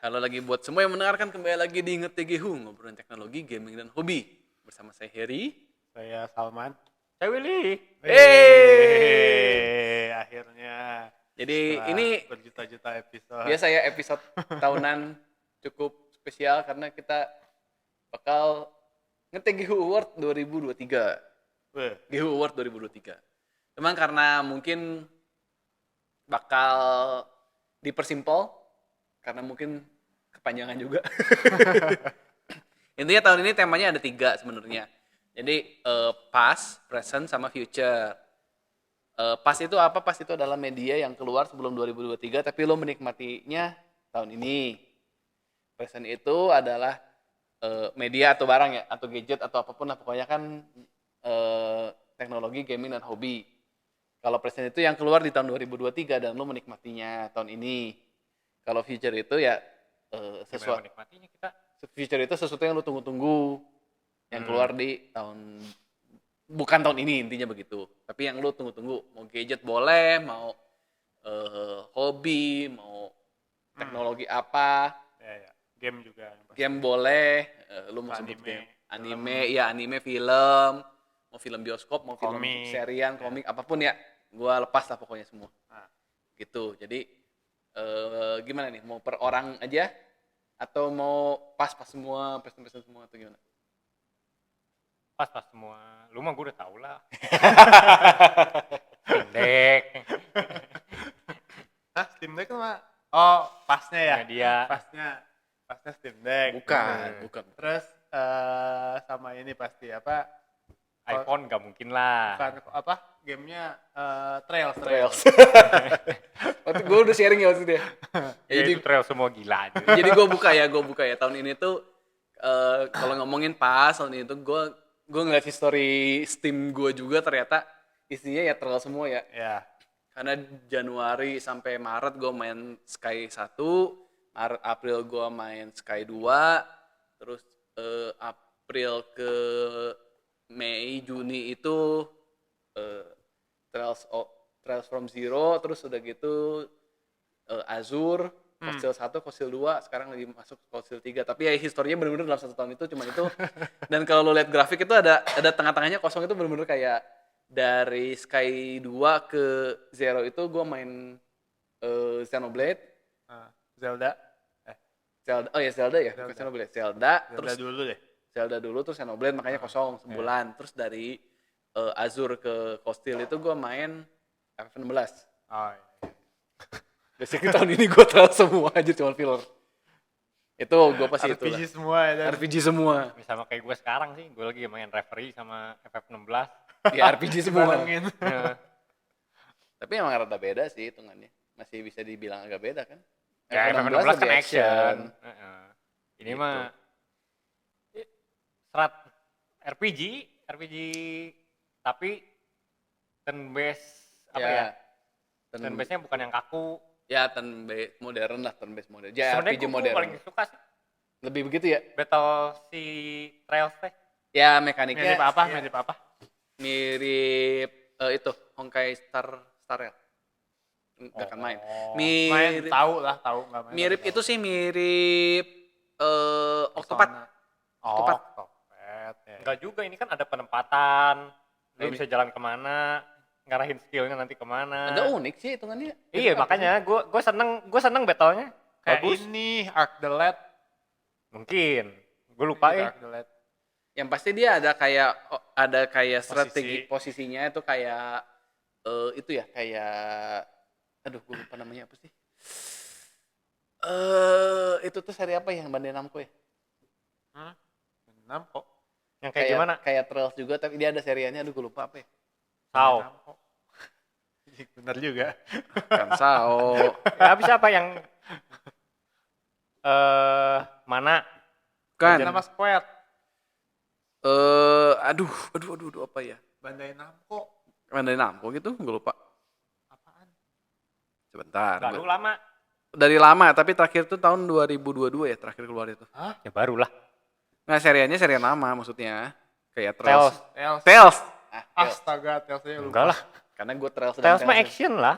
Halo lagi buat semua yang mendengarkan, kembali lagi di Ngetegehu, ngobrolin teknologi, gaming, dan hobi. Bersama saya Heri. Saya Salman. Saya Willy. Akhirnya Jadi setelah ini berjuta-juta episode. biasa ya episode tahunan cukup spesial karena kita bakal Ngetegehu Award 2023. Weh, Gehu Award 2023. Cuman karena mungkin bakal dipersimpel, karena mungkin kepanjangan juga. Intinya tahun ini temanya ada 3 sebenarnya. Jadi past, present, sama future. Past itu apa? Past itu adalah media yang keluar sebelum 2023 tapi lo menikmatinya tahun ini. Present itu adalah media atau barang ya, atau gadget atau apapun lah, pokoknya kan teknologi, gaming, dan hobi. Kalau present itu yang keluar di tahun 2023 dan lo menikmatinya tahun ini. Kalau future itu ya sesuatu Menikmatinya kita. future itu sesuatu yang lu tunggu-tunggu yang keluar di tahun, bukan tahun ini, intinya begitu, tapi yang lu tunggu-tunggu, mau gadget boleh, mau hobi, mau teknologi apa, ya. Game juga. game boleh, lu mau sebut game, anime, film, mau film bioskop, mau film Komik. serian, komik, apapun ya, gua lepas lah pokoknya semua. Gitu. Jadi gimana nih, mau per orang aja atau mau pas semua, present semua, atau gimana? Pas semua. Lu mah gue udah tau lah. Pendek. Steam Deck mah. Oh, pasnya ya. Media. Pasnya Steam Deck. Bukan. Terus sama ini pasti apa? iPhone gak mungkin lah. Bukan apa? Gamenya Trails. Waktu gue udah sharing ya waktu itu ya. Ya, Jadi itu trail semua gila aja. jadi gue buka ya tahun ini tuh kalau ngomongin pas tahun ini tuh gue ngeliat history Steam gue juga, ternyata isinya ya terlalu semua ya. Ya. Karena Januari sampai Maret gue main Sky 1, Maret April gue main Sky 2, terus April ke Mei Juni itu Trails from Zero, terus udah gitu Azure, Fossil 1, Fossil 2, sekarang lagi masuk Fossil 3. Tapi ya historinya bener-bener dalam 1 tahun itu cuma itu. Dan kalau lo lihat grafik itu ada tengah-tengahnya kosong, itu bener-bener kayak dari Sky 2 ke Zero itu gue main Xenoblade, Zelda. Zelda ya, bukan Xenoblade. Zelda terus dulu deh. Zelda dulu, terus Xenoblade, makanya kosong sebulan. Terus dari Azure ke Fossil itu gue main FF16. Oh, iya. Basically tahun ini gue terlalu semua aja, cuma filler. Itu gue pasti itu RPG semua ya. RPG semua. Sama kayak gue sekarang sih. Gue lagi main Reverie sama FF16. Ya RPG semua. Barengin. Tapi emang rada beda sih hitungannya. Masih bisa dibilang agak beda kan? Ya FF16 kan lebih action. Ini Gitu. mah serat RPG tapi turn base apa ya? Turn base-nya bukan yang kaku. Ya turn base modern lah, turn base modern. Ya Sebenarnya RPG gue modern. paling suka sih Lebih begitu ya? battle si Trails teh. Ya mekaniknya Mirip apa? mirip itu Honkai Star Rail. Enggak akan main. Main tahu nggak main. Mirip itu sih, mirip Octopath. Octopath. Ya. Enggak juga, ini kan ada penempatan. Lu bisa jalan kemana, ngarahin skillnya nanti kemana. Agak unik sih hitungannya. Iya, makanya gue seneng battle-nya. Kayak Bagus. ini Arc the Lad. Mungkin. Gue lupa ya. Arc the Lad. Yang pasti dia ada kayak strategi posisinya itu kayak itu ya, kayak aduh gue lupa namanya apa sih. Itu tuh seri apa ya, yang Bandai Namco ya? Namco. Yang kayak gimana? Kayak Trails juga, tapi dia ada seriannya, aduh gue lupa apa ya. Sao. Bener juga. Kan Sao. Ya, habis apa yang mana? Kan. Nama Square. Aduh apa ya? Bandai Namco. Bandai Namco gitu, gue lupa. Apaan? Sebentar. Baru lama. Dari lama, tapi terakhir tuh tahun 2022 ya terakhir keluar itu. Hah? Ya barulah. Nggak, seriannya serian lama maksudnya. Kayak Trails. Tales. Astaga, Tales-nya lupa. Enggak lah. Karena gue Trails Trails mah action lah.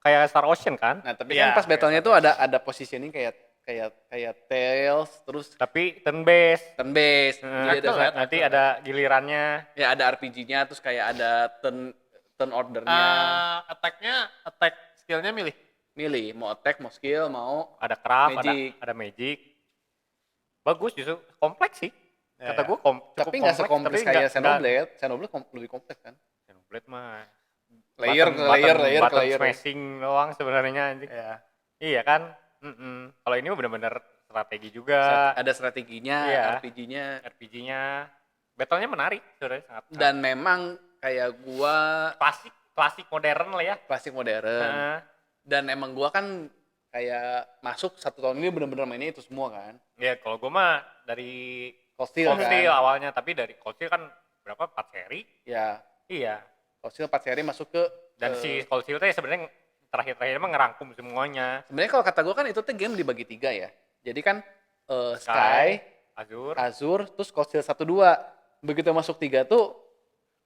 Kayak Star Ocean kan? Nah, tapi kan pas battle-nya tuh ada positioning kayak kayak Tails, terus Tapi turn based. turn based. Jadi ada Nanti ada gilirannya. ya ada RPG-nya, terus kayak ada turn ordernya. Attack skillnya Milih mau attack, mau skill, mau Ada craft, Magic. ada magic. Bagus justru, kompleks sih. Ya, Kata ya. gue cukup tapi nggak sekompleks tapi kayak nggak- Xenoblade. Xenoblade lebih kompleks kan. Xenoblade mah Layer ke layer, layer ke button layer. smashing doang sebenarnya anjing. Ya. Iya kan? Kalau ini mah bener-bener strategi juga. Ada strateginya, Iya. RPG-nya. RPG-nya, battle-nya menarik sebenarnya sangat. Dan memang kayak gua Klasik modern lah ya. klasik modern. Heeh. Dan emang gua kan kayak masuk 1 tahun ini bener-bener mainnya itu semua kan. Ya kalau gue mah dari Cold Steel Cold Steel kan. awalnya, tapi dari Cold Steel kan berapa 4 seri? Ya, Iya. Cold Steel 4 seri masuk ke Dan si Cold Steel tuh ya sebenarnya terakhir-terakhir mah ngerangkum semuanya. sebenarnya kalau kata gua kan itu tuh game dibagi 3 ya. Jadi kan Sky, Azure, terus Cold Steel 1 2. Begitu masuk 3 tuh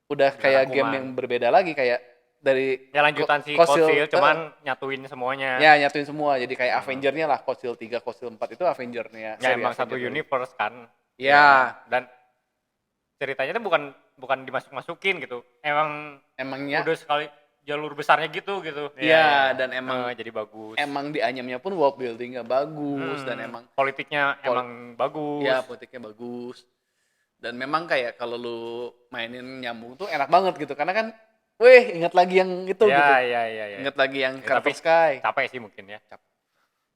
udah kayak game rangkuman. yang berbeda lagi kayak dari ya lanjutan si Cold Cold Steel, Steel cuman nyatuin semuanya. ya nyatuin semua. Jadi kayak Avenger-nya lah, Cold Steel 3, Cold Steel 4 itu Avenger-nya. Ya seri emang satu Avenger. universe kan. Ya, Dan ceritanya tuh bukan dimasuk-masukin gitu. emangnya Udah sekali jalur besarnya gitu. iya, dan emang jadi bagus. emang di anyamnya pun world buildingnya bagus dan emang politiknya emang bagus. ya politiknya bagus. Dan memang kayak kalau lu mainin nyambung tuh enak banget gitu karena kan ingat lagi yang itu gitu. Iya. Ingat lagi yang Ya, Carver tapi Sky. capek sih mungkin ya.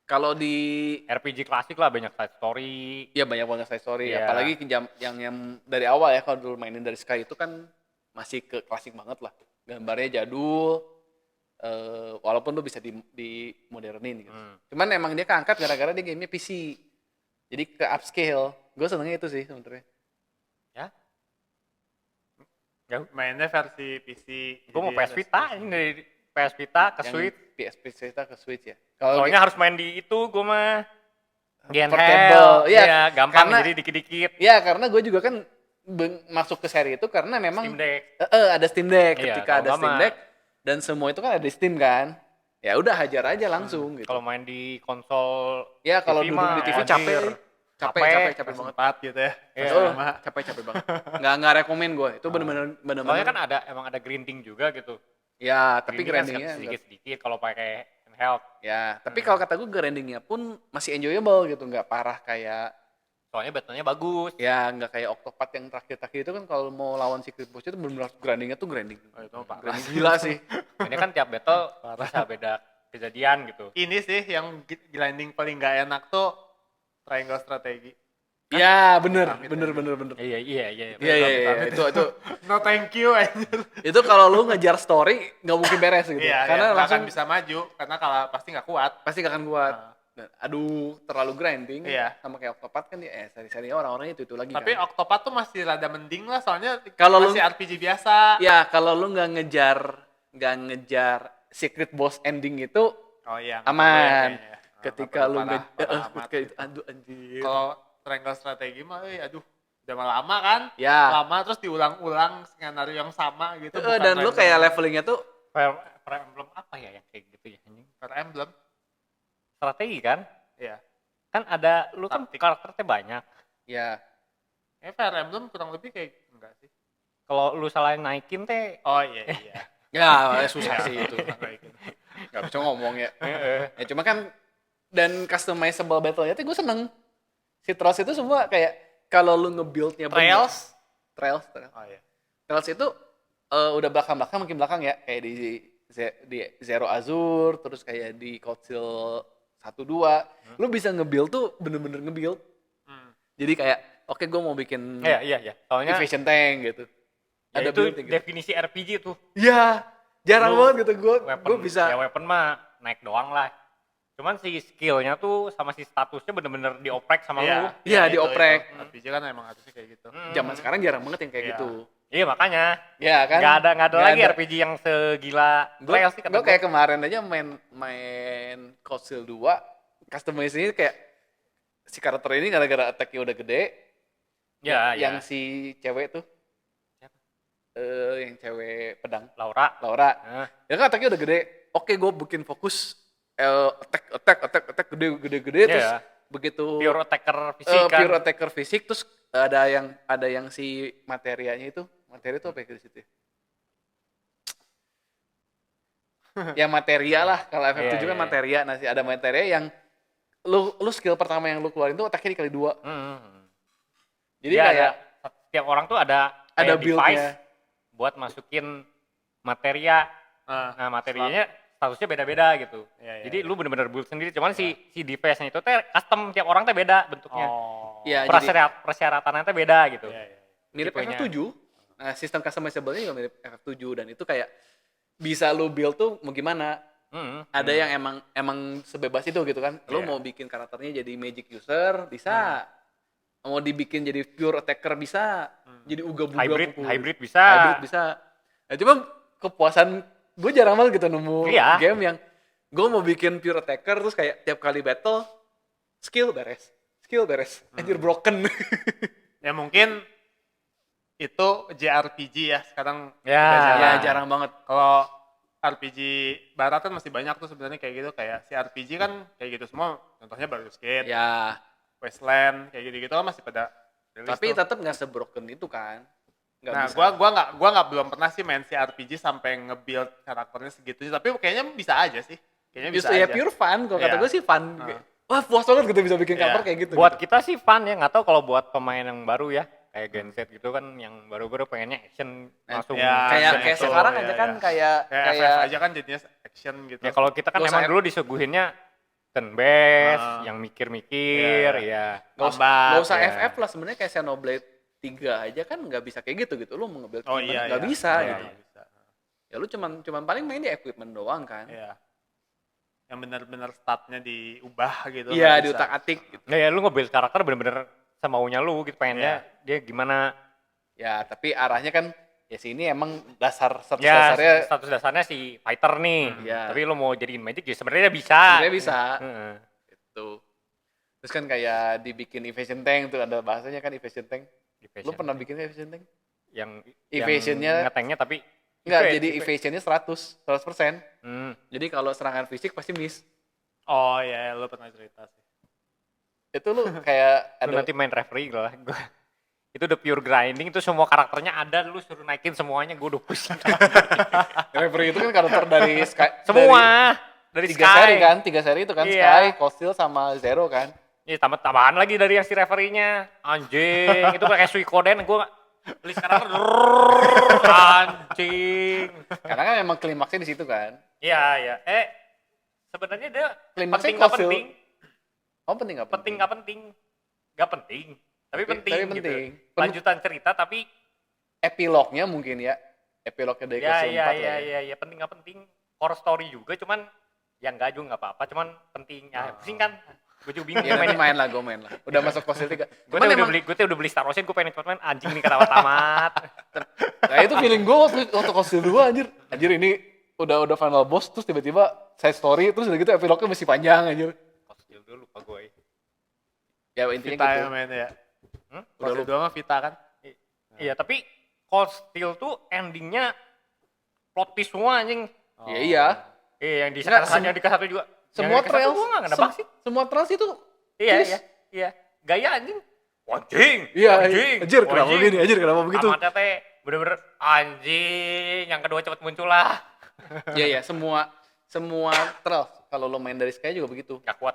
Kalau di RPG klasik lah banyak side story. ya banyak banget side story, Iya. apalagi yang dari awal ya kalau dulu mainin dari Sky itu kan masih ke klasik banget lah. Gambarnya jadul, walaupun lu bisa di modernin gitu. Cuman emang dia keangkat gara-gara dia gamenya PC. Jadi ke upscale. Gue senengnya itu sih sebenarnya. Ya, Mainnya versi PC. gue mau jadi PS ada Vita space. ini dari PS Vita ke Yang Switch. PSP cerita ke Switch ya. Soalnya harus main di itu gue mah. Portable. Handheld. Iya, Iya, gampang karena- jadi dikit-dikit. ya karena gue juga kan masuk ke seri itu karena memang Steam Deck. ada Steam Deck. Iya, Ketika kalau ada nggak Steam mah- Deck dan semua itu kan ada di Steam kan. Ya udah hajar aja langsung gitu. Kalau main di konsol Ya kalau TV duduk mah, di TV anjir. capek Capek banget. Sempat gitu ya. Iya. Oh, capek banget. Nggak rekomen gue. Itu bener-bener Soalnya kan emang ada grinding juga gitu. ya, tapi Grinding kan grindingnya sedikit-sedikit kalau pakai handheld. ya, tapi kalau kata gue grindingnya pun masih enjoyable gitu, nggak parah kayak Soalnya battle-nya bagus. ya nggak kayak Octopath yang terakhir-terakhir itu kan kalau mau lawan Secret Boss itu benar-benar grindingnya tuh grinding. Oh, itu mah parah. Grinding gila sih. Ini kan tiap battle bisa beda kejadian gitu. Ini sih yang grinding paling gak enak tuh triangle strategi. Ya, bener. Iya. Iya, itu No thank you anjir. itu kalau lu ngejar story nggak mungkin beres gitu. Iya, Karena nggak langsung akan bisa maju karena kalau pasti nggak kuat. pasti gak akan kuat. Nah. Dan, aduh, terlalu grinding. Iya. Sama kayak Octopath kan ya seri-seri orang-orangnya itu lagi Tapi kan. Octopath tuh masih rada mending lah soalnya Kalau lu- masih RPG biasa. Ya, kalau lu nggak ngejar secret boss ending itu Oh iya. aman. Kayaknya. Ketika lu parah amat. ketika itu aduh anjir. Kalau triangle strategi mah aduh udah lama kan? Ya. Lama terus diulang-ulang skenario yang sama gitu. bukan Dan lu random. kayak levelingnya tuh Fire Emblem apa ya yang kayak gitu ya? anjing? Fire Emblem. Strategi kan? Iya. Kan ada lu kan Taktik. karakternya banyak. ya Fire Emblem kurang lebih kayak enggak sih? Kalau lu salah naikin teh Oh iya iya. ya susah sih itu. Baik. Nggak bisa ngomong ya. Ya cuma kan dan customizable battle-nya tuh gue seneng. Si Trails itu semua kayak kalau lu nge-build-nya bener. Trails. Trails. Oh iya. Trails itu udah belakang-belakang makin belakang ya kayak di Zero Azure terus kayak di Council 1 2 lu bisa nge-build tuh bener-bener nge-build. Jadi kayak oke gue mau bikin Iya. Soalnya Invasion Tank gitu. ya Ada itu build-nya gitu. definisi RPG tuh. Iya, jarang Lu banget gitu gue bisa. Ya weapon mah naik doang lah. Cuman si skillnya tuh sama si statusnya bener-bener dioprek sama lu. Iya, dioprek. RPG kan emang harusnya kayak gitu. Zaman sekarang jarang banget yang kayak Iya. gitu. Iya makanya. Ya kan? Nggak ada Nggak lagi ada. RPG yang segila Trails sih kata Gue gua. kayak kemarin aja main Council 2 customizing kayak si karakter ini gara-gara attack-nya udah gede. Ya, yang ya. si cewek tuh. Siapa? Yang cewek pedang, Laura. Laura. Ya kan attack-nya udah gede. Oke, gue bikin fokus attack gede Iya. terus begitu Pure attacker fisik kan. pure attacker fisik, terus ada yang si materianya itu apa ya di situ ya? Yang materia lah, kalau FF7 Iya, kan iya. materia, nah ada materia yang lu skill pertama yang lu keluarin tuh attack-nya dikali 2. Jadi Dia kayak setiap orang tuh ada ada kayak build-nya. device buat masukin materia. Ah, Nah, materinya statusnya beda-beda gitu. Iya, iya, Jadi iya. lu bener-bener build sendiri, cuman si device-nya itu teh custom, tiap orang teh beda bentuknya. Oh. Iya, jadi Persyaratannya teh beda gitu. Iya, iya. mirip tipenya. FF7. Nah, sistem customizable-nya juga mirip FF7 dan itu kayak bisa lu build tuh mau gimana. Ada yang emang sebebas itu gitu kan. Lu Iya. mau bikin karakternya jadi magic user bisa. Mau dibikin jadi pure attacker bisa. Jadi uga-buga Hybrid bisa. Hybrid bisa. Nah, cuma kepuasan gue jarang banget gitu nemu Iya. game yang gue mau bikin pure attacker terus kayak tiap kali battle skill beres. Anjir broken. Ya mungkin itu JRPG ya sekarang Ya. udah Ya jarang banget. Kalau RPG barat kan masih banyak tuh sebenarnya kayak gitu, kayak si RPG kan kayak gitu semua, contohnya Baldur's Gate, Ya, Wasteland, kayak gitu-gitu kan masih pada rilis tapi tuh. tetap nggak sebroken itu kan. Nggak Nah, bisa. gua nggak belum pernah sih main si RPG sampai nge-build karakternya segitu, tapi kayaknya bisa aja sih. Kayaknya bisa Justru ya aja. pure fun, kalau kata Iya. gue sih fun. Wah puas banget gitu bisa bikin Iya. karakter kayak gitu. Buat gitu. kita sih fun ya, nggak tahu kalau buat pemain yang baru ya, kayak Gen Z gitu kan, yang baru-baru pengennya action langsung. ya, kayak action itu, sekarang ya, aja kan ya. kayak Kayak FF aja kan jadinya action gitu. Ya kalau kita kan Nggak usah emang dulu disuguhinnya turn based, Ah. yang mikir-mikir, Iya. ya. nggak usah ya. FF lah sebenarnya kayak Xenoblade 3 aja kan nggak bisa kayak gitu. Lu mau nge-build Oh gimana, iya, nggak iya. bisa Iya, gitu. nggak bisa. Ya lu cuman paling main di equipment doang kan. Iya. Yang benar-benar statnya diubah gitu. Iya, nggak bisa. diutak-atik gitu. Ya, lu nge-build karakter bener-bener semaunya lu gitu, pengennya dia gimana. Ya, tapi arahnya kan ya sini emang status Ya, dasarnya status dasarnya si fighter nih. Iya. Tapi lu mau jadiin magic ya sebenarnya bisa. sebenarnya bisa. Heeh. Gitu. Terus kan kayak dibikin evasion tank tuh ada bahasanya kan evasion tank. Lu pernah bikin evasion tank? yang Evasionnya- yang ngetengnya tapi Enggak, evade, jadi evade. evasionnya 100%. Hmm. Jadi kalau serangan fisik pasti miss. Oh iya, lu pernah cerita sih. Itu lu kayak Lu ada nanti main referee lah. Itu udah pure grinding, itu semua karakternya ada, lu suruh naikin semuanya, gue udah pusing. referee itu kan karakter dari Sky, Semua dari tiga Sky. seri kan, 3 seri itu kan Iya. Sky, Cold Steel sama Zero kan. Iya, tambahan lagi dari yang si referee-nya. Anjing, itu kayak Suikoden, gue beli sekarang anjing. Karena kan emang klimaksnya di situ kan. Iya, iya. Sebenarnya dia Klimaksnya penting nggak Cold Steel. penting, Oh penting nggak penting nggak penting, nggak penting, tapi penting, tapi gitu. penting. Lanjutan cerita tapi Epilognya mungkin ya. Epilognya dari ya kelas 4 ya lah ya ya. ya penting nggak penting, core story juga, cuman yang nggak juga nggak apa-apa, cuman penting. Ya pusing kan, gue juga bingung. Ya nanti main lah, gue main lah. Udah masuk Cold Steel 3. Gue Cuman emang, udah beli Star Ocean, gue pengen cepet main, anjing nih ketawa tamat. nah itu feeling gue waktu Cold Steel 2 anjir. Anjir ini udah final boss terus tiba-tiba side story terus udah gitu epilognya masih panjang anjir. Kostil dulu lupa gue. Ya intinya Vita gitu. yang main ya. Udah Udah lu dua mah Vita kan. Iya, tapi Cold Steel tuh endingnya plot twist semua anjing. Ya iya. Iya, yang di Nggak, hanya di ke-1 juga. Semua trail gue nggak nebak sih. semua trails itu Iya, twist. iya, iya. Gaya anjing. Anjing. Iya, anjing. anjir kenapa anjing. begini? Anjir kenapa begitu? Amatnya teh bener-bener anjing. Yang kedua cepet muncul lah. Iya ya, semua trails kalau lo main dari Sky juga begitu. Gak kuat.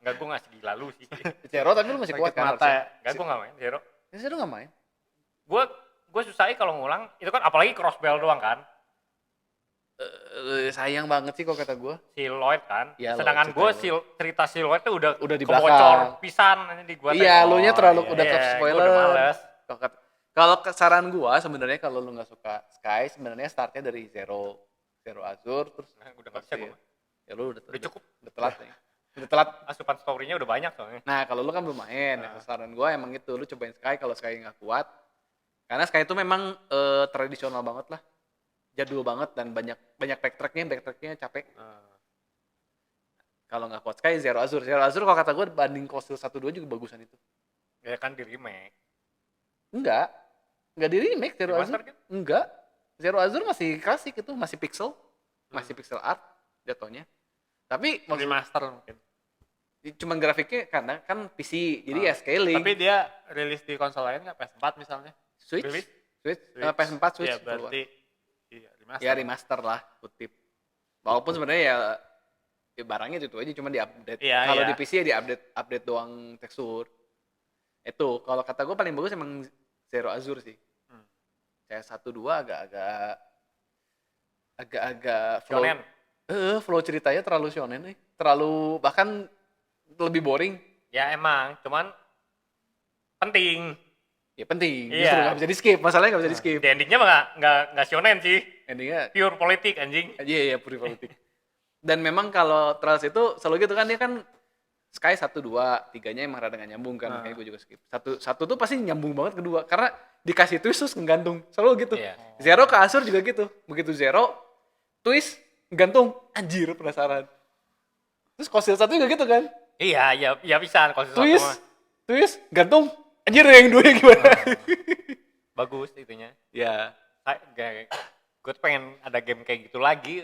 Enggak, gue nggak segila lu sih. Zero tapi lu masih Sakit kuat kan? mata ya. Enggak, gue nggak main Zero. Ya Zero nggak main. Gue susahnya kalau ngulang, itu kan apalagi crossbell doang kan. Sayang banget sih kok kata gue. Si Lloyd kan. Iya, Sedangkan Lloyd, gue cerita cerita si Lloyd tuh udah Udah di kebocor belakang. pisan di gua. Iya, lu nya terlalu iya, udah ke iya, gua spoiler. udah males. Kalau saran gua sebenarnya kalau lu nggak suka Sky sebenarnya startnya dari Zero Azure terus Nah, udah nggak bisa gue. ya lu udah Cukup. udah telat nih. Udah telat. Asupan story-nya udah banyak soalnya. Nah, kalau lu kan belum main, ya, saran gua emang itu lu cobain Sky kalau Sky nggak kuat. Karena Sky itu memang tradisional banget lah. Jadul banget dan banyak backtracknya capek. Kalau nggak kuat Sky Zero Azure kalau kata gua banding Cold Steel 1 2 juga bagusan itu. Ya kan di remake. Enggak di remake Zero Remaster Azure. kan? Enggak. Zero Azure masih klasik itu, masih pixel art jatuhnya. Tapi maksud Remaster mungkin. Cuman grafiknya karena kan PC, jadi ya scaling. Tapi dia rilis di konsol lain nggak? PS4 misalnya? Switch, Rilis? PS4 Switch Ya keluar. berarti iya, remaster. Ya remaster lah kutip. Walaupun sebenarnya ya barangnya itu aja cuma diupdate. Iya, Kalau iya. di PC ya update doang tekstur. Itu kalau kata gue paling bagus emang Zero Azure sih. Kayak 1-2 agak flow. Shonen. Flow ceritanya terlalu shonen nih. Terlalu bahkan lebih boring. Ya emang, cuman penting. Ya penting. Iya. Justru nggak bisa di skip. Masalahnya nggak bisa di skip. Di endingnya mah nggak shonen sih. Endingnya Pure politik anjing. iya puri politik. Dan memang kalau Trials itu selalu gitu kan dia kan Sky 1 2, 3-nya emang rada nggak nyambung kan, makanya gue juga skip. Satu tuh pasti nyambung banget kedua karena dikasih twist terus ngegantung. Selalu gitu. Iya. Zero ke Azure juga gitu. Begitu Zero twist gantung. Anjir penasaran. Terus Kosil 1 juga gitu kan. Iya, ya bisa kalau sesuatu Twist, mah. twist, gantung. Anjir yang dua gimana? Bagus itunya. Ya, Gue tuh pengen ada game kayak gitu lagi.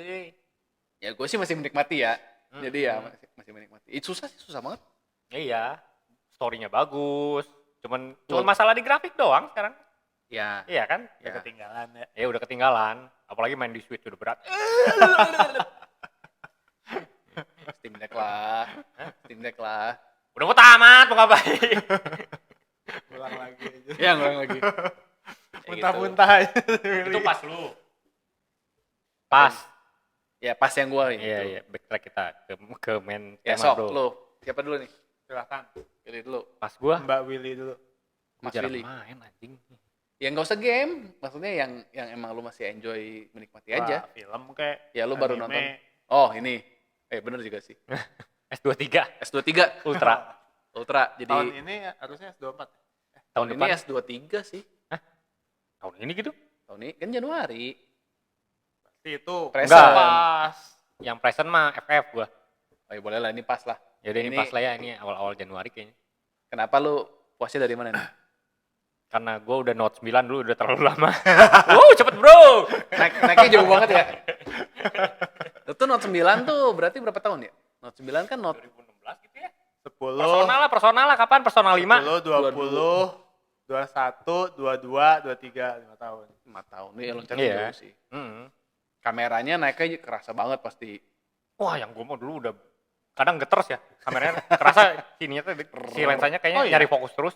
ya gue sih masih menikmati ya. Jadi ya masih menikmati. Susah sih, susah banget. Iya, story-nya bagus. Cuman masalah di grafik doang sekarang. Ya, Iya kan? Ya Ya. ketinggalan ya. Ya udah ketinggalan. Apalagi main di Switch udah berat. Steam Deck lah. Steam Deck lah. Udah mau tamat, mau ngapain? Ulang lagi aja. Ya, ngulang lagi. Kayak Muntah-muntah aja. Itu pas lu. Pas. Ya, pas yang gue Iya, backtrack kita ke main Ya, tema sok, bro. lo. Siapa dulu nih? Silakan. Pilih dulu. Pas gua, Mbak Willy dulu. gua Mas jarang Willy. main anjing. Ya nggak usah game. Maksudnya yang emang lu masih enjoy menikmati aja. Wah, film kayak Ya, lu baru anime. nonton. Oh, ini. Bener juga sih. S23 S23 Ultra. Ultra. Jadi Tahun ini harusnya S24. Tahun ini depan. S23 sih. Tahun ini gitu? Tahun ini kan Januari. Pasti itu. Present. Pas. Yang present mah FF gua. Oh ya boleh lah, ini pas lah. Ya udah ini pas lah ya, ini awal-awal Januari kayaknya. Kenapa lu puasnya dari mana nih? Karena gua udah Note 9 dulu udah terlalu lama. Wow, cepet bro. Naiknya jauh banget ya. Itu Note 9 tuh berarti berapa tahun ya? Note 9 kan Note 2016 gitu ya. 10, Personal lah kapan? Personal 5? 10, 20, 21, 22, 23, 5 tahun. 5 tahun. Nih loncat Iya. jauh sih. Kameranya naiknya kerasa banget pasti. Wah, yang gua mau dulu udah kadang geter ya. Kameranya kerasa sininya tuh si lensanya kayaknya Oh, iya? nyari fokus terus.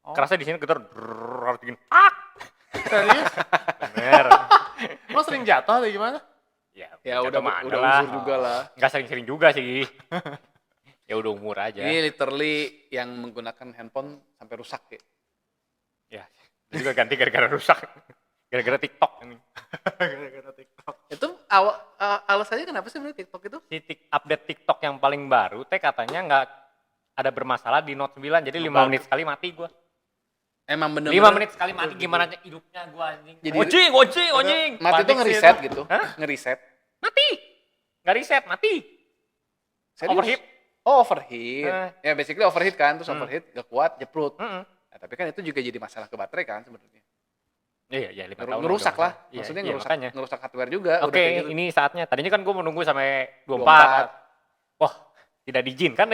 Oh. Kerasa di sini geter harus bikin Serius? bener. Lo sering jatuh atau gimana? Ya, Ya udah mah ada udah lah. usur juga lah. Nggak sering-sering juga sih. Ya udah umur aja. Ini literally yang menggunakan handphone sampai rusak ya. Ya, itu juga ganti gara-gara rusak. Gara-gara TikTok ini. Gara-gara TikTok. Itu alasannya kenapa sih sebenarnya TikTok itu? Update TikTok yang paling baru teh katanya nggak ada bermasalah di Note 9. Jadi 5 menit sekali mati gua. Emang 5 bener-bener menit sekali mati gimana hidupnya gua anjing. Jadi- Ojing. mati Panik tuh sih ngeriset itu. gitu. Hah? Ngeriset. Mati. Nggak reset, mati. Serius? Overheat. Oh, overheat. Eh. Ya basically overheat kan, terus overheat gak kuat, jeprut. Heeh. Nah, tapi kan itu juga jadi masalah ke baterai kan sebenarnya. Iya, 5 tahun. Ngerusak udah lah. Iya, Maksudnya iya, makanya. ngerusak hardware juga. Oke, udah kayak gitu. ini saatnya. Tadinya kan gue menunggu sampai 24. 24. Wah, tidak diizinkan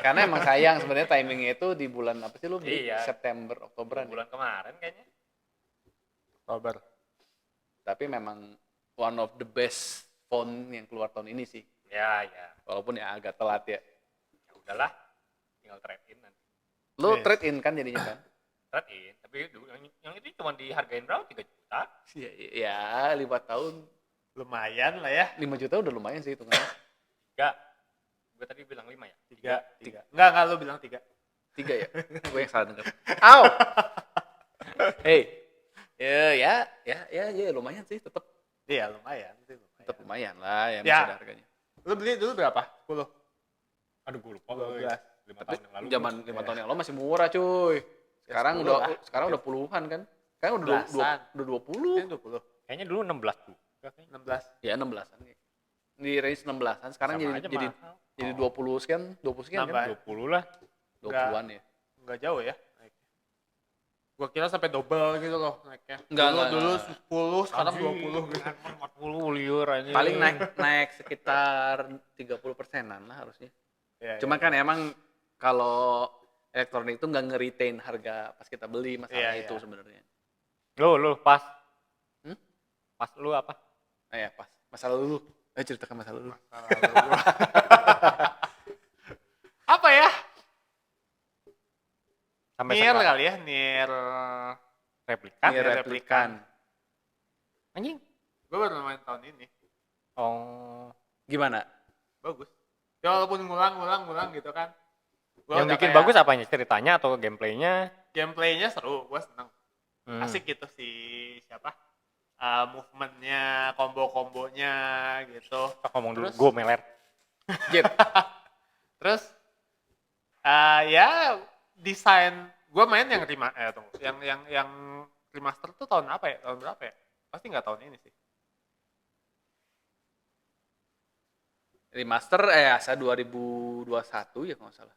Karena emang sayang sebenarnya timingnya itu di bulan apa sih lu beli? Iya. September, Oktoberan. Bulan kemarin kayaknya. Oktober. Tapi memang one of the best phone yang keluar tahun ini sih. Ya. Walaupun ya agak telat ya. Ya udahlah. Tinggal trade in nanti. Lu Yes. trade in kan jadinya kan? Trade in. Tapi yang itu cuma dihargain berapa? 3 juta. Ya 5 tahun. Lumayan lah ya. 5 juta udah lumayan sih hitungannya. 3. Gue tadi bilang 5 ya? 3. Enggak, lu bilang 3. 3 ya? Gue yang salah denger. Au! Hey. Ya lumayan sih tetap. Iya, lumayan sih. Tetap lumayan lah ya, Ya. masih ada harganya. Lu beli dulu berapa? 10. Aduh, gue lupa. 12. 5 Tapi tahun yang lalu. zaman 5 tahun yang lalu masih murah cuy. Sekarang 10 udah lah. sekarang udah puluhan kan. Sekarang udah Belasan. udah 20. Ini 20. Kayaknya dulu 16 juga. Kayaknya. 16. Ya 16-an. Di range 16-an. Sekarang Sama aja jadi mahal. jadi 20 sekian, 20 sekian Nambah. kan? 20 lah. 20-an ya. Enggak jauh ya. Gua kira sampai double gitu loh naiknya. Enggak. Dulu 10, sekarang 20 gitu. 40 liur aja. Paling naik sekitar 30%-an lah harusnya. Iya, Cuma iya, kan emang kalau elektronik itu nggak nge-retain harga pas kita beli, masalahnya Iya, itu iya. sebenarnya. Lu pas. Hmm? Pas lu apa? Ya pas. Masa lalu lu. Ceritakan masa lalu. Masa lalu gua. Apa ya? Sampai Nier sekarang. kali ya, Nier Replika. Ini replikan. Anjing. Gue baru main tahun ini. Oh. Gimana? Bagus. Ya walaupun ngulang gitu kan. Gua Yang udah bikin kayak bagus apanya? Ceritanya atau gameplaynya? gameplaynya seru, gue seneng. Asik gitu siapa? Movementnya, combo-kombonya gitu. Ngomong dulu, Terus? gue meler. Jit. Terus ya desain gue main yang yang remaster tuh tahun apa ya? Tahun berapa ya? Pasti nggak tahun ini sih. Remaster asa 2021 ya kalau nggak salah.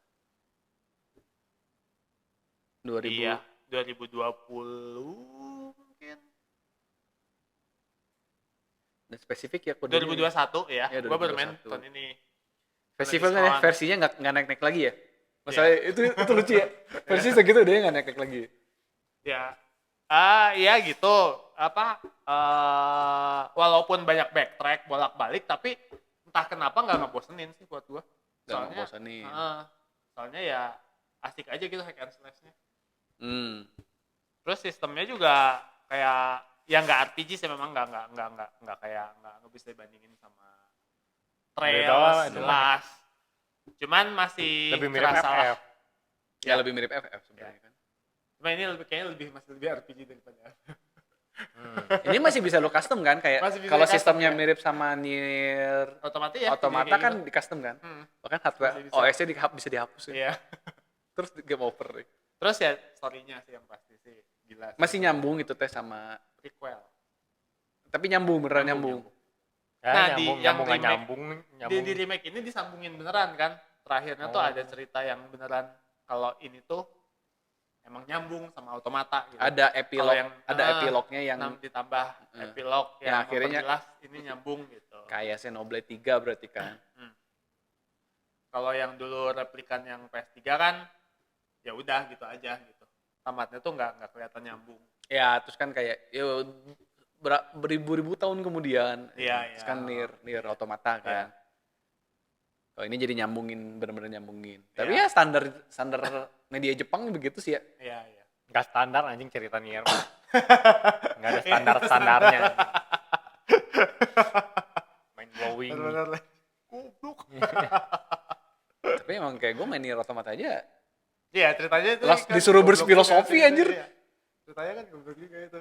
2000. Iya, 2020 mungkin. Dan spesifik ya kode. 2021 ya. Ya, Gue baru main 2021. tahun ini. Festivalnya diskon. versinya nggak naik-naik lagi ya. Masalahnya itu lucu ya. Versi segitu deh nggak naik-naik lagi. Ya. Ya gitu. Walaupun banyak backtrack bolak-balik tapi entah kenapa nggak ngebosenin sih buat gua. Nggak ngebosenin. Soalnya ya asik aja gitu hack and slash-nya. Hmm. Terus sistemnya juga kayak ya nggak RPG sih, memang nggak kayak nggak bisa dibandingin sama Beda Trails lah, jelas. Cuman masih Lebih mirip kerasa lah. FF. Ya lebih mirip FF sebenarnya kan. Cuma ini masih lebih RPG daripada Ini masih bisa lo custom kan kayak Masih bisa kalau di-custom, sistemnya ya. mirip sama Nier otomatis ya. Automata kayak kan gitu. di custom kan. Hmm. Bahkan hardware Masih bisa. OS-nya bisa dihapus ya. Iya. Terus game over deh. Terus ya story-nya sih yang pasti sih gila. Sih. Masih nyambung gitu teh sama prequel. tapi nyambung beneran nyambung. Ya, Nah, nyambung nggak nyambung. Di remake ini disambungin beneran kan. Terakhirnya tuh ada cerita yang beneran kalau ini tuh emang nyambung sama Automata gitu. Ada epilog, Kalau yang epilognya yang ditambah epilog yang akhirnya memperjelas ini nyambung gitu. kayak Xenoblade 3 berarti kan. Kalau yang dulu replikan yang PS3 kan ya udah gitu aja gitu. Tamatnya tuh nggak kelihatan nyambung. Ya, terus kan kayak beribu-ribu tahun kemudian. Iya, Terus kan Nier Automata kan. Kalau ini jadi nyambungin, bener-bener nyambungin. Tapi ya standar media Jepang begitu sih ya. Iya. Nggak standar anjing cerita Nier. Nggak ada standar-standarnya. Mind blowing. Bener-bener goblok. Tapi emang kayak gue main Nier Automata aja. Iya, ceritanya itu disuruh berfilosofi anjir. Iya. Ceritanya kan goblok juga itu.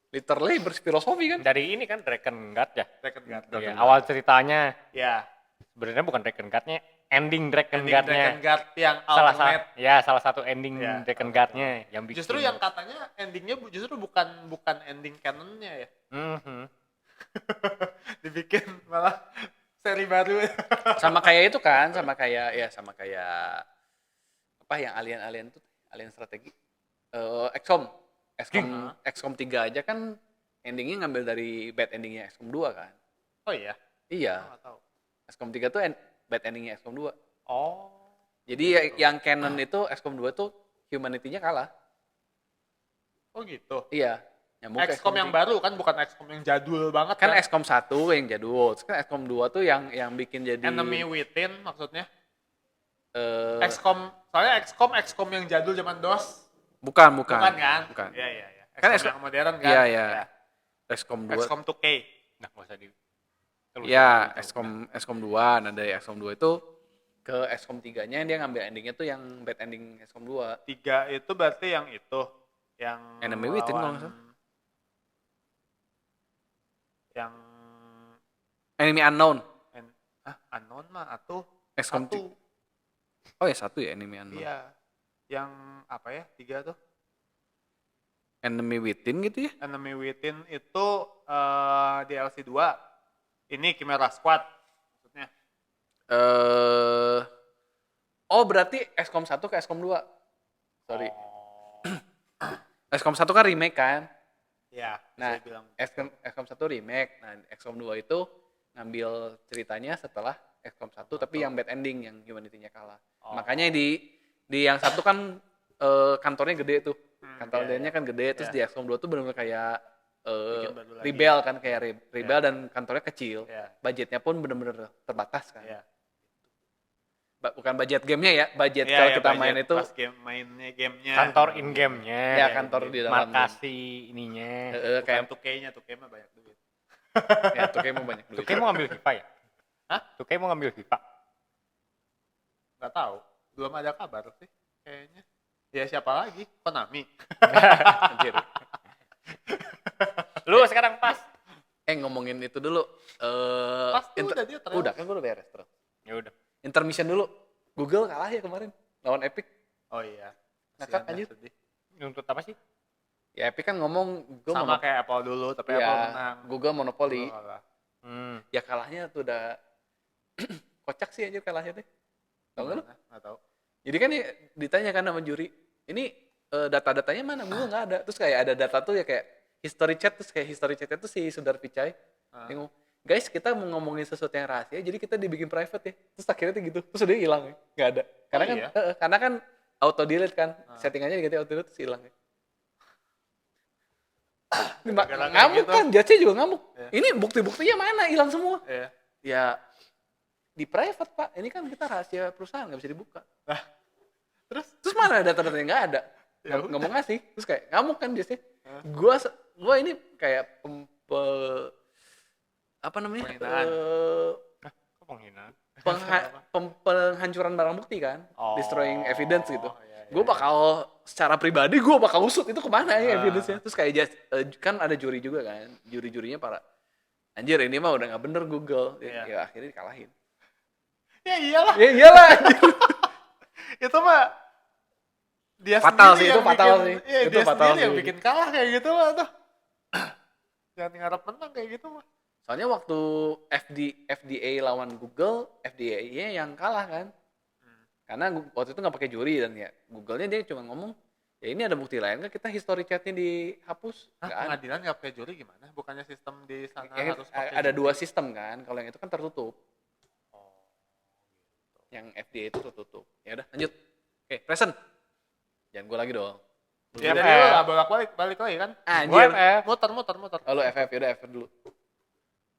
Literally berfilosofi kan. Dari ini kan Dragon Guard ya. Dragon Guard. Iya, awal ceritanya Ya. sebenarnya bukan Dragon Guard-nya, ending Dragon Ending Guard-nya. Dragon Guard yang Salah alternate. salah satu ending Ya, Dragon Guard-nya yang bikin. Justru yang katanya endingnya justru bukan ending canon-nya ya. Dibikin malah seri baru. Sama kayak itu kan, sama kayak apa yang alien tuh, alien strategi. XCOM 3 aja kan endingnya ngambil dari bad endingnya XCOM 2 kan. Oh iya. Iya. Nggak tahu. XCOM 3 tuh bad endingnya XCOM 2. Oh. Jadi yang canon itu XCOM 2 tuh humanity-nya kalah. Oh gitu. Iya. Nyambung ke XCOM yang 3. baru kan, bukan XCOM yang jadul banget Kan kan. XCOM 1 yang jadul. Terus kan XCOM 2 tuh yang bikin jadi Enemy Within maksudnya. eh, Soalnya XCOM yang jadul zaman DOS. bukan Bukan kan? Bukan. Iya. Kan XCOM yang modern kan. Iya. XCOM 2. XCOM 2K. Nah, nggak usah di. Iya, XCOM 2. Nah, dari XCOM 2 itu ke XCOM 3-nya dia ngambil endingnya tuh yang bad ending XCOM 2. 3 itu berarti yang itu. Yang Enemy Within kalau nggak salah. Yang Enemy Unknown. Unknown mah atuh. XCOM Satu. Oh ya, 1 ya Enemy Unknown. Iya. Yang apa ya? 3 tuh. Enemy Within gitu ya? Enemy Within itu DLC 2. Ini Chimera Squad maksudnya. Oh berarti XCOM 1 ke XCOM 2. Sorry. XCOM 1 kan remake kan. Ya, Nah, saya bilang. XCOM 1 remake. Nah, XCOM 2 itu ngambil ceritanya setelah XCOM 1 tapi yang bad ending, yang humanity-nya kalah. Oh. Makanya di yang satu kan kantornya gede tuh. Kantornya iya. kan gede, terus di XCOM 2 tuh benar-benar kayak Bikin baru lagi. rebel kan, kayak rebel dan kantornya kecil. Iya. Budgetnya pun benar-benar terbatas kan. Iya. Bukan budget gamenya ya, budget Iya, kalau iya, kita budget main itu pas gamenya. Kantor in game-nya. ya kantor di dalam game. Markasi ininya. Bukan kayak 2K-nya, 2K mah banyak duit. ya tuh kayak mau banyak duit. Tuh mau ngambil FIFA ya? Hah? Tuh mau ngambil FIFA. Nggak tahu, belum ada kabar sih kayaknya. Ya siapa lagi? Konami. Anjir. Lu sekarang pas. Ngomongin itu dulu. Pas tuh udah dia terus. Udah kan gue udah beres terus. Ya udah. Intermission dulu. Google kalah ya kemarin lawan Epic. Oh iya. Ngakak, Kasihan, anjir. sedih. Untuk apa sih? Ya Epic kan ngomong Sama kayak Apple dulu, tapi Apple menang. Google monopoli. Google kalah. Ya kalahnya tuh udah kocak sih aja kalahnya deh. Tahu nggak lu? Nggak tahu. Jadi kan ya, ditanya kan sama juri, ini data-datanya mana? Google nggak ada. Terus kayak ada data tuh ya kayak history chat, terus kayak history chatnya tuh si Sundar Pichai. Yang ngomong, guys kita mau ngomongin sesuatu yang rahasia, jadi kita dibikin private ya. Terus akhirnya tuh gitu, terus udah hilang ya, nggak ada. Karena kan, iya? karena kan auto delete kan, settingannya diganti auto delete terus hilang ya. Gara-gara kayak Ngamuk gitu. kan, judge juga ngamuk. Iya. Ini bukti-buktinya mana? Hilang semua. Iya. Ya di private pak, ini kan kita rahasia perusahaan nggak bisa dibuka. Terus mana data-datanya nggak ada, Ya nggak mau ngasih, terus kayak ngamuk kan biasanya. Gua ini kayak apa namanya? Penghinaan. Kok penghinaan? Penghancuran barang bukti kan, destroying evidence gitu. iya, Gue bakal secara pribadi gue bakal usut itu kemana ya evidence-nya. Terus kayak kan ada juri juga kan, juri-jurinya para anjir ini mah udah nggak bener Google, ya akhirnya dikalahin. Ya iyalah. Ya iyalah anjir. Itu mah dia Fatal sendiri sih, yang itu fatal bikin- sih. Iya, Itu dia fatal sendiri yang sih. bikin kalah kayak gitu mah tuh. Jangan ngarep menang kayak gitu mah. Soalnya waktu FDA lawan Google, FDA-nya yang kalah kan. Karena waktu itu nggak pakai juri dan ya Google-nya dia cuma ngomong, ya ini ada bukti lain nggak kita history chat-nya dihapus? Nggak ada. Pengadilan nggak pakai juri gimana? Bukannya sistem di sana Ya, harus pakai ada juri? dua sistem kan, kalau yang itu kan tertutup. Yang FDA itu tertutup. Ya udah lanjut. Oke, present. Jangan gue lagi dong. Ya FF. tadi lu lah balik lagi kan? Anjir. FF. Muter. Oh, lu FF, yaudah FF dulu.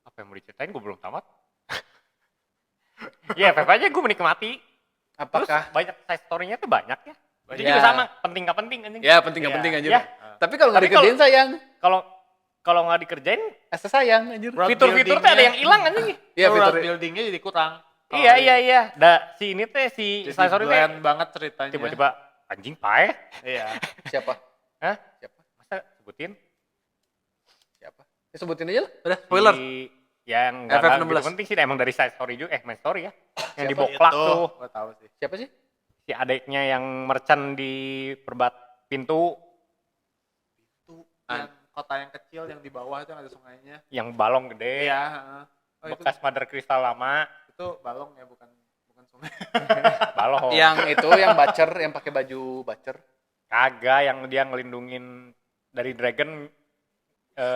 Apa yang mau diceritain gue belum tamat. Ya FF aja gue menikmati. Terus Apakah? banyak side story-nya tuh banyak ya. Itu Ya. juga sama, penting gak penting anjing. Ya penting nggak Ya. penting anjir. Ya. Tapi kalau nggak Tapi kalau- dikerjain sayang. Kalau nggak dikerjain, Asa sayang anjir. World fitur-fitur tuh ada yang hilang anjing. Iya World fitur. buildingnya jadi kurang. Iya. Si ini teh si Jadi side story teh blend banget ceritanya. tiba-tiba anjing pae. Iya. Siapa? Hah? Siapa? Masa sebutin? Siapa? Ya, sebutin aja lah. Udah spoiler. Yang FF16. nggak penting sih, emang dari side story juga, main story ya. Yang di Siapa boklak tuh, Gua tahu sih. Siapa sih? si adeknya yang merchant di perbat pintu, Itu yang kota yang kecil yang di bawah itu yang ada sungainya. yang balong gede, Iya, heeh. Oh, itu bekas mother crystal lama, balong ya, bukan sungai. balong. Yang itu yang bacer, yang pakai baju bacer. Kagak, yang dia ngelindungin dari dragon.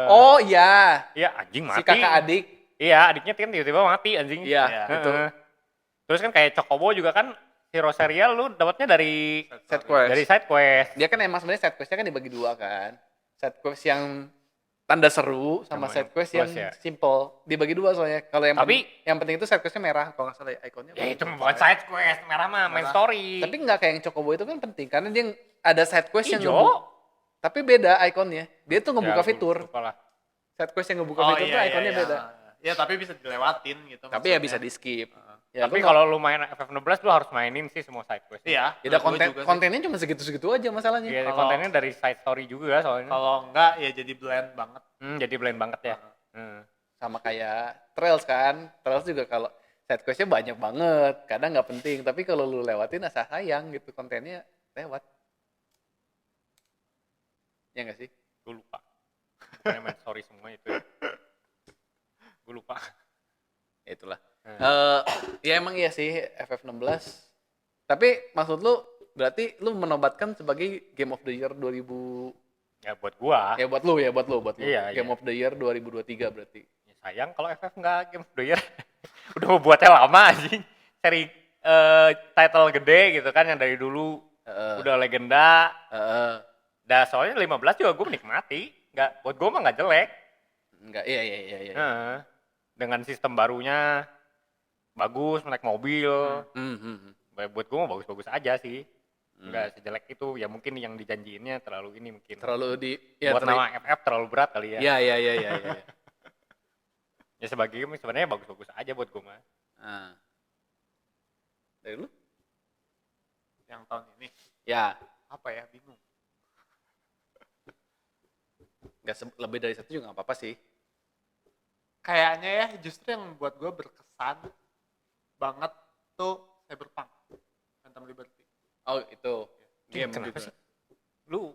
Oh iya, Iya, anjing mati. si kakak adik. Iya, adiknya kan tiba-tiba mati anjing. Iya, Iya. itu Heeh. Terus kan kayak Chocobo juga kan hero serial lu dapatnya dari set quest. dari side quest. Dia kan emang sebenarnya side questnya kan dibagi dua kan. Side quest yang tanda seru sama Sama side yang quest yang plus ya. simple. Dibagi dua soalnya. Kalau yang Tapi- yang penting itu side questnya merah kalau nggak salah ya, ikonnya. Ya itu bukan side quest, merah mah main Merah. story. Tapi nggak kayak yang Chocobo itu kan penting karena dia ada side quest yang hijau. tapi beda ikonnya. Dia tuh ngebuka Ya, fitur. lupa lah. Side quest yang ngebuka fitur tuh ikonnya beda. Ya, tapi bisa dilewatin gitu. Tapi ya maksudnya. bisa di skip. Ya, Tapi lu kalau lu main FF16 lu harus mainin sih semua side quest. Iya. ya udah gua konten juga sih. kontennya cuma segitu-segitu aja masalahnya. Iya, Kalau- kontennya dari side story juga soalnya. Kalau enggak ya jadi blend banget. Jadi blend banget ya. Sama kayak Trails kan. Trails juga kalau side questnya banyak banget, kadang nggak penting. Tapi kalau lu lewatin asa sayang gitu, kontennya lewat. Ya nggak sih? Gue lupa. Bukannya main story semua itu. Gue lupa. Ya itulah. Ya emang iya sih FF16. Tapi maksud lu berarti lu menobatkan sebagai Game of the Year 2022 Ya buat gua. Ya buat lu. Iya, Game iya. of the Year 2023 berarti. Ya, sayang kalau FF nggak Game of the Year. Udah mau buatnya lama anjing. Seri title gede gitu kan yang dari dulu Heeh. udah legenda. Heeh. Dah soalnya 15 juga gue menikmati. Nggak, buat gue mah nggak jelek. Enggak, iya. Heeh. Dengan sistem barunya bagus, naik mobil. Hmm, hmm, hmm. Buat gue mah bagus-bagus aja sih. Hmm. Nggak sejelek itu. Ya mungkin yang dijanjiinnya terlalu ini mungkin. Terlalu di Buat nama FF terlalu berat kali ya. Iya. Ya sebagai game sebenarnya bagus-bagus aja buat gue mah. Nah. Dari lu? Yang tahun ini Ya, apa ya, bingung. lebih dari satu juga nggak apa-apa sih. Kayaknya ya justru yang buat gue berkesan banget tuh Cyberpunk Phantom Liberty. Oh, itu game Kenapa juga. sih? Lu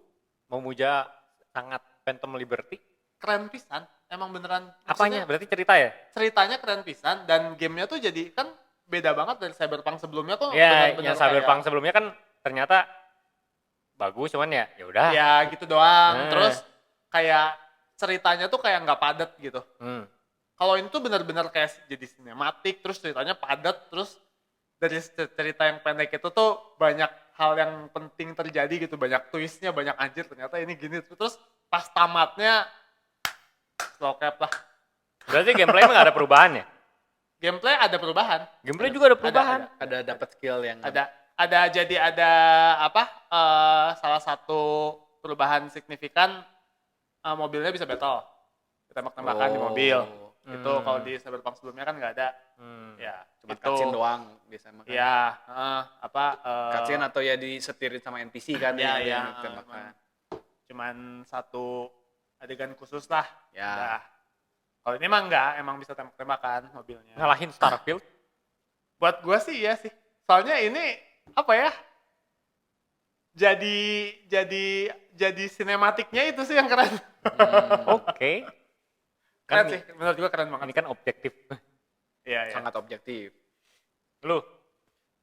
mau muja sangat Phantom Liberty? Keren pisan, emang beneran. Apanya? Maksudnya Berarti cerita ya? ceritanya keren pisan dan gamenya tuh jadi kan beda banget dari Cyberpunk sebelumnya tuh. Ya, benar-benar yang Cyberpunk sebelumnya kan ternyata bagus, cuman ya udah. ya gitu doang. Nah. Terus kayak ceritanya tuh kayak nggak padat gitu. Kalau ini tuh benar-benar kayak jadi sinematik, terus ceritanya padat, terus dari cerita yang pendek itu tuh banyak hal yang penting terjadi gitu, banyak twistnya, banyak anjir ternyata ini gini. Terus pas tamatnya slow cap lah. Berarti gameplay emang nggak ada perubahan ya? Gameplay ada perubahan. Gameplay juga ada perubahan. Ada dapat skill yang Ada apa? Salah satu perubahan signifikan, mobilnya bisa battle, tembak-tembakan di mobil. Itu kalau di Cyberpunk sebelumnya kan nggak ada. Ya, cuma itu. cutscene doang biasanya. Iya, Cutscene atau ya disetirin sama NPC kan Iya, yang iya, tembakan. cuman satu adegan khusus lah. Ya. Udah. Kalau ini mah enggak, emang bisa tembak-tembakan mobilnya. Ngalahin Starfield. Buat gua sih iya sih. Soalnya ini apa ya? Jadi sinematiknya itu sih yang keren. Oke. Keren Kan sih, menurut gua keren banget. ini kan objektif. Iya, iya. Sangat objektif. Lu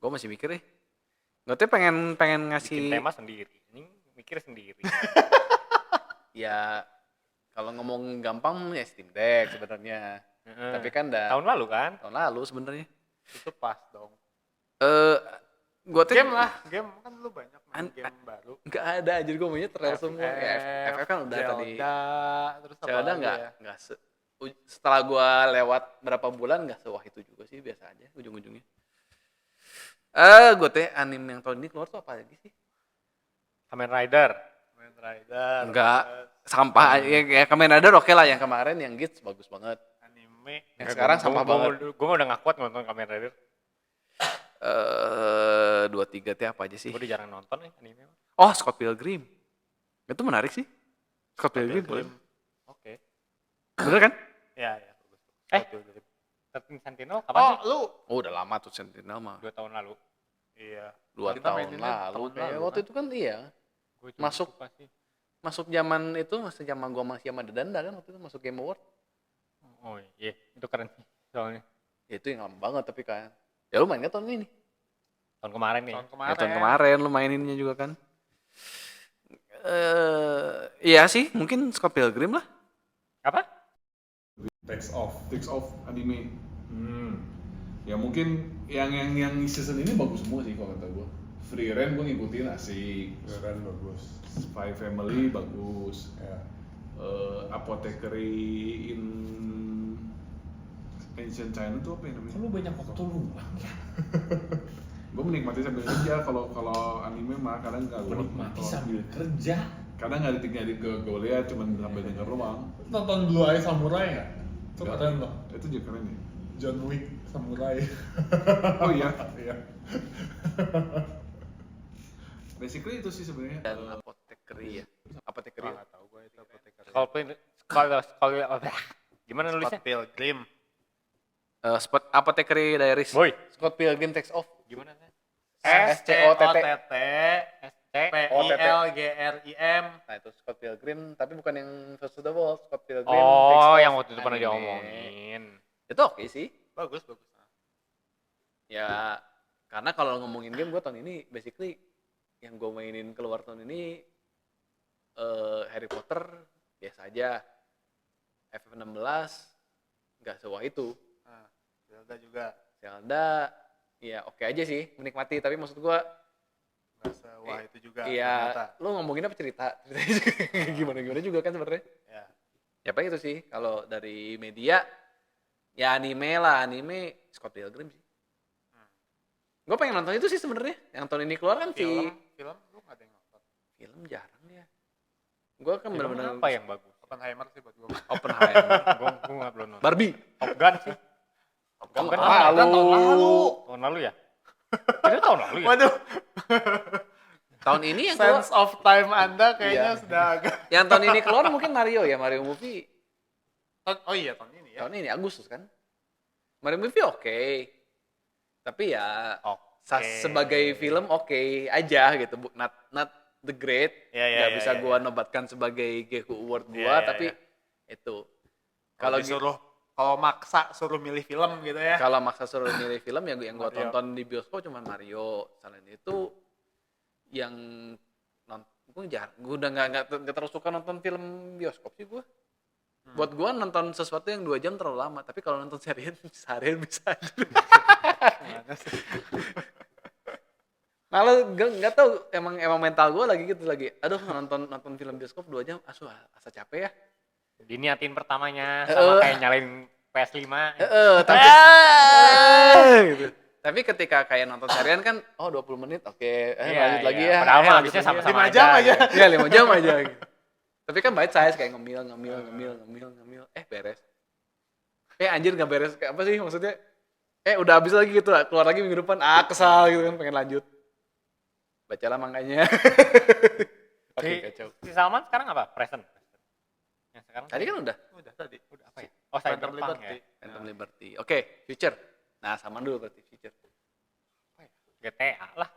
Gue masih mikir nih. Gue tuh pengen bikin ngasih tema sendiri. Ini mikir sendiri. ya kalau ngomong gampang ya Steam Deck sebenarnya. Tapi kan tahun lalu kan? tahun lalu sebenarnya. Itu pas dong. Gue tuh Game lah, game kan lu banyak main game baru. nggak ada aja gue maunya trail semua. Ya, FF kan udah tadi. Terus apa Zelda lagi nggak ya? setelah gue lewat berapa bulan nggak sewah itu juga sih, biasa aja ujung-ujungnya. Gue teh anime yang tahun ini keluar tuh apa lagi sih? Kamen Rider. Kamen Rider. Enggak, sampah. Ya Kamen Rider oke lah, yang kemarin yang Gits bagus banget. Anime. Yang sekarang sampah banget. Gue udah gak kuat nonton Kamen Rider. 2-3 teh apa aja sih? Gue udah jarang nonton nih anime. Oh, Scott Pilgrim. Itu menarik sih. Scott Pilgrim. Oke. Bener kan? Ya, ya. Eh, 13 Sentinel kapan sih? Lu. Oh, udah lama tuh Sentinel mah. 2 tahun lalu. Iya. 2 Kita tahun maininnya lalu. tahun Kayak lalu, waktu itu kan iya. Gua juga Masuk. lupa sih. Masuk zaman itu, masih zaman gua masih sama Dedanda kan waktu itu masuk Game Award. Oh iya, itu keren sih soalnya. Ya, itu yang lama banget tapi kan. Ya lu main kan tahun ini? Tahun kemarin nih. Tahun Ya, kemarin. tahun kemarin lu maininnya juga kan. Iya sih, mungkin Scott Pilgrim lah. Apa? Takes off anime. Ya mungkin yang season ini bagus semua sih kalau kata gue. Free Ren gue ngikutin asik. Keren bagus. Spy Family bagus. Ya. Apothecary in Ancient China tuh apa ya namanya? Lu banyak waktu luang ya. Gue menikmati sambil kerja. Kalau anime mah kadang nggak gue Menikmati sambil kerja. Kadang nggak ditinggalin gue lihat, cuman sambil denger doang. Nonton Blue Eye Samurai nggak? Itu Nggak. keren loh. Itu juga keren ya. John Wick Samurai. Oh iya. Iya. Basically itu sih sebenarnya. Dan Apothecary ya. Apothecary. Nggak tahu gue itu Apothecary. Kalau gimana nulisnya? Scott Pilgrim. Spot Apothecary Diaries. Boy, Scott Pilgrim Takes Off. gimana sih? SCOTT PILGRIM. Nah, itu Scott Pilgrim, tapi bukan yang First to the World. Scott Pilgrim Oh, Takes Off yang waktu itu pernah anime. diomongin. Itu oke sih. Bagus. Ya, karena kalau ngomongin game, gue tahun ini basically yang gue mainin keluar tahun ini Harry Potter biasa aja. FF16 nggak sewah itu. Nah, Zelda juga Zelda ya oke aja sih, menikmati, tapi maksud gua nggak sewah itu juga iya, ternyata. lu ngomongin apa ceritanya juga gimana juga kan sebenarnya. Ya. Ya paling itu sih kalau dari media ya anime Scott Pilgrim sih. Gue pengen nonton itu sih sebenarnya. Yang tahun ini keluar kan Film lu nggak ada yang nonton. film jarang ya. Gue kan Film benar-benar apa yang bagus? Oppenheimer sih buat gue. Oppenheimer, Gue nggak belum nonton. Barbie. Top Gun sih. Top Gun Gun tahun lalu. Tahun lalu ya? Itu tahun lalu ya? Waduh, Tahun ini yang keluar, sense of time Anda kayaknya Iya. sudah agak. yang tahun ini keluar mungkin Mario ya, Mario movie Oh iya tahun ini ya. tahun ini Agustus kan. Mario movie oke. Tapi ya Oke. sebagai film oke aja gitu, not the great. Iya, iya, Nggak iya, bisa iya, gua iya. nobatkan sebagai Geku Award gua, Iya, iya, tapi iya. itu. Kalau Kalau disuruh, kalau maksa suruh milih film gitu ya. kalau maksa suruh milih film yang gua Mario. tonton di bioskop cuma Mario. Selain itu yang gue udah nggak terlalu suka nonton film bioskop sih gue. Buat gue nonton sesuatu yang 2 jam terlalu lama, tapi kalau nonton seharian bisa aja. Gimana sih? Malah nggak tahu, emang mental gue lagi gitu lagi. Aduh nonton film bioskop 2 jam, asa capek ya. Diniatin pertamanya sama kayak nyalain PS5. Tapi gitu. Tapi ketika kayak nonton seharian kan, 20 menit oke, lanjut lagi ya. Padahal mah lanjut habisnya lagi ya. sama-sama 5 jam aja. gitu. Iya 5 jam aja gitu. Tapi kan bite size kayak ngemil, beres. Anjir nggak beres, kayak apa sih maksudnya? Udah habis lagi gitu, keluar lagi minggu depan, kesal gitu kan, pengen lanjut. Bacalah manganya. Oke, kacau. Si Salman sekarang apa? Present. Yang sekarang Tadi kan udah Udah tadi. udah apa ya? Oh, Phantom Cyberpunk Liberty. ya. Phantom Liberty. Oke, future. Nah, sama dulu berarti future. GTA lah.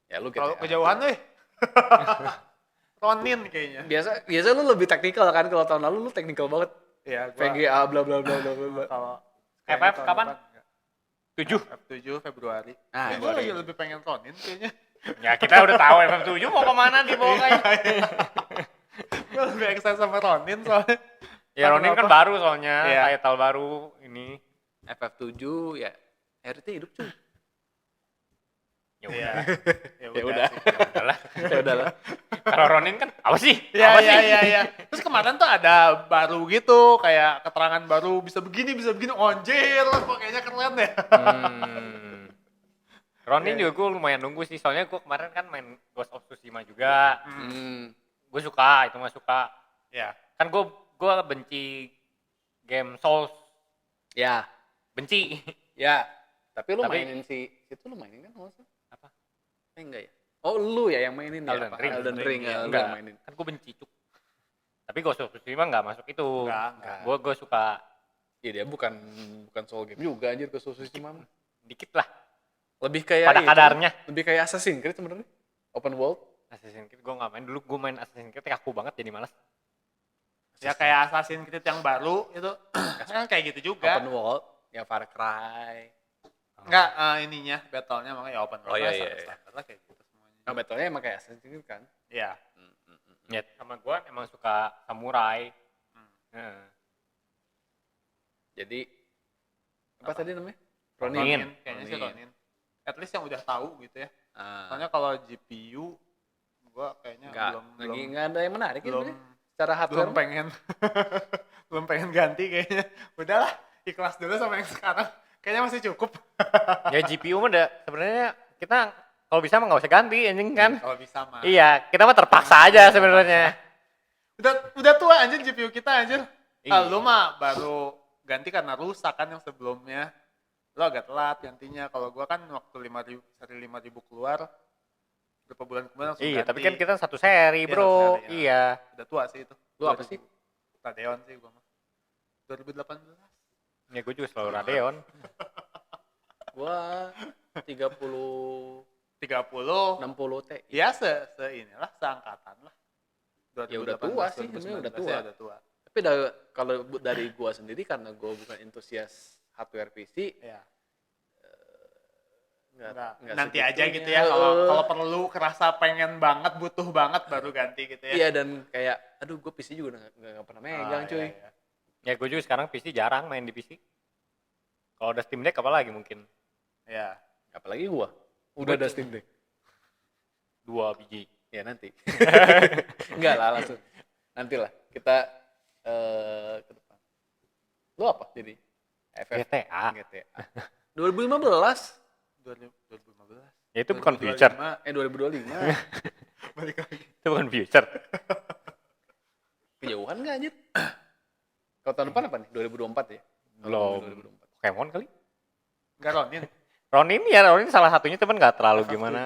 Ya lu Kalau GTA. kejauhan weh. Ronin kayaknya. Biasa lu lebih taktikal kan, kalau tahun lalu lu teknikal banget. Iya, VGA bla bla bla bla bla. Kalau FF kapan? 7. F7 Februari. Ah, Gue lagi lebih pengen Ronin kayaknya. Ya kita udah tahu FF7 mau kemana di bawah kayak. Gue lebih excited sama Ronin soalnya. Ya Ronin kan baru soalnya, Iya. title baru ini. FF7 ya RT hidup cuy. Ya Iya. udah. Ya udah. sih. Ya udahlah. Ya udahlah. Kalau Ronin kan apa sih? Iya, Apa iya, sih? iya. Terus kemarin tuh ada baru gitu, kayak keterangan baru, bisa begini. Oh, anjir, kok kayaknya keren ya. Ronin Iya. juga gue lumayan nunggu sih, soalnya gue kemarin kan main Ghost of Tsushima juga. Gue suka, itu mah suka. Ya. Kan gue benci game Souls, Ya, benci. ya. Tapi lu Tapi- mainin itu lu mainin kan nggak usah? Apa? Enggak ya? Oh lu ya yang mainin ya? Elden Apa? Ring. Elden Ring ya, lu Enggak, yang mainin. kan gue benci cuk. Tapi Ghost of Tsushima nggak masuk itu. Enggak. Gue suka Iya dia bukan soul game juga anjir ke Tsushima. dikit lah. Lebih kayak Pada itu, kadarnya. Lebih kayak Assassin's Creed sebenarnya. Open world. Assassin's Creed gue nggak main dulu, gue main Assassin's Creed kaku banget jadi malas. Ya kayak Assassin's Creed yang baru itu kan kayak gitu juga. Open world. Ya Far Cry. Enggak, ininya battle-nya makanya ya open world. Oh, iya, lah, iya, standar lah kayak gitu semuanya. Nah battle-nya emang kayak Assassin's Creed kan. Iya. Ya sama gue emang suka samurai. Heeh. Jadi apa tadi namanya? Ronin. Ronin. Kayaknya sih Ronin. At least yang udah tahu gitu ya. Ah, Soalnya kalau GPU gua kayaknya enggak, belum lagi enggak ada yang menarik ya belum sebenarnya. Secara hardware. belum pengen belum pengen ganti kayaknya. Udahlah, ikhlas dulu sama yang sekarang. Kayaknya masih cukup. Ya GPU mah udah sebenarnya kita kalau bisa mah nggak usah ganti anjing kan. Kalau bisa mah. Iya, kita mah terpaksa aja sebenarnya. Udah tua anjir GPU kita anjir. Iya. Lu mah baru ganti karena rusak kan yang sebelumnya. Lu agak telat gantinya. Kalau gua kan waktu 5.000 seri 5.000 keluar berapa bulan kemudian langsung Iya, ganti. tapi kan kita satu seri, Iya, bro. satu seri, Iya. Udah tua sih itu. Lu apa sih? Radeon sih gua mah. 2018. Ya gue juga selalu Radeon. Gua 30 30. 60 T. Ya inilah seangkatan lah. Ya udah tua sih, 2018, sebenarnya udah 2019 tua. ya udah tua. Tapi kalau dari gua sendiri karena gua bukan entusias hardware PC, Ya. Enggak. Nanti aja segitunya. gitu ya. Kalau perlu kerasa pengen banget, butuh banget baru ganti gitu ya. Iya, dan kayak aduh gue PC juga udah nggak pernah megang cuy. Iya. Ya gue juga sekarang PC jarang main di PC. Kalau udah Steam Deck apalagi mungkin Iya. Apalagi gua udah ada Steam Deck. 2 biji. Ya nanti. Enggak lah, langsung. Nantilah kita ke depan. Lu apa jadi? GTA. GTA. 2015. 2015. Ya itu bukan future. 2025. Balik lagi. Itu bukan future. Kejauhan nggak anjir? Kalau tahun depan apa nih? 2024 ya? Belum. 2024. Pokemon kali. Enggak Ronin. Ronin salah satunya cuman nggak terlalu gimana.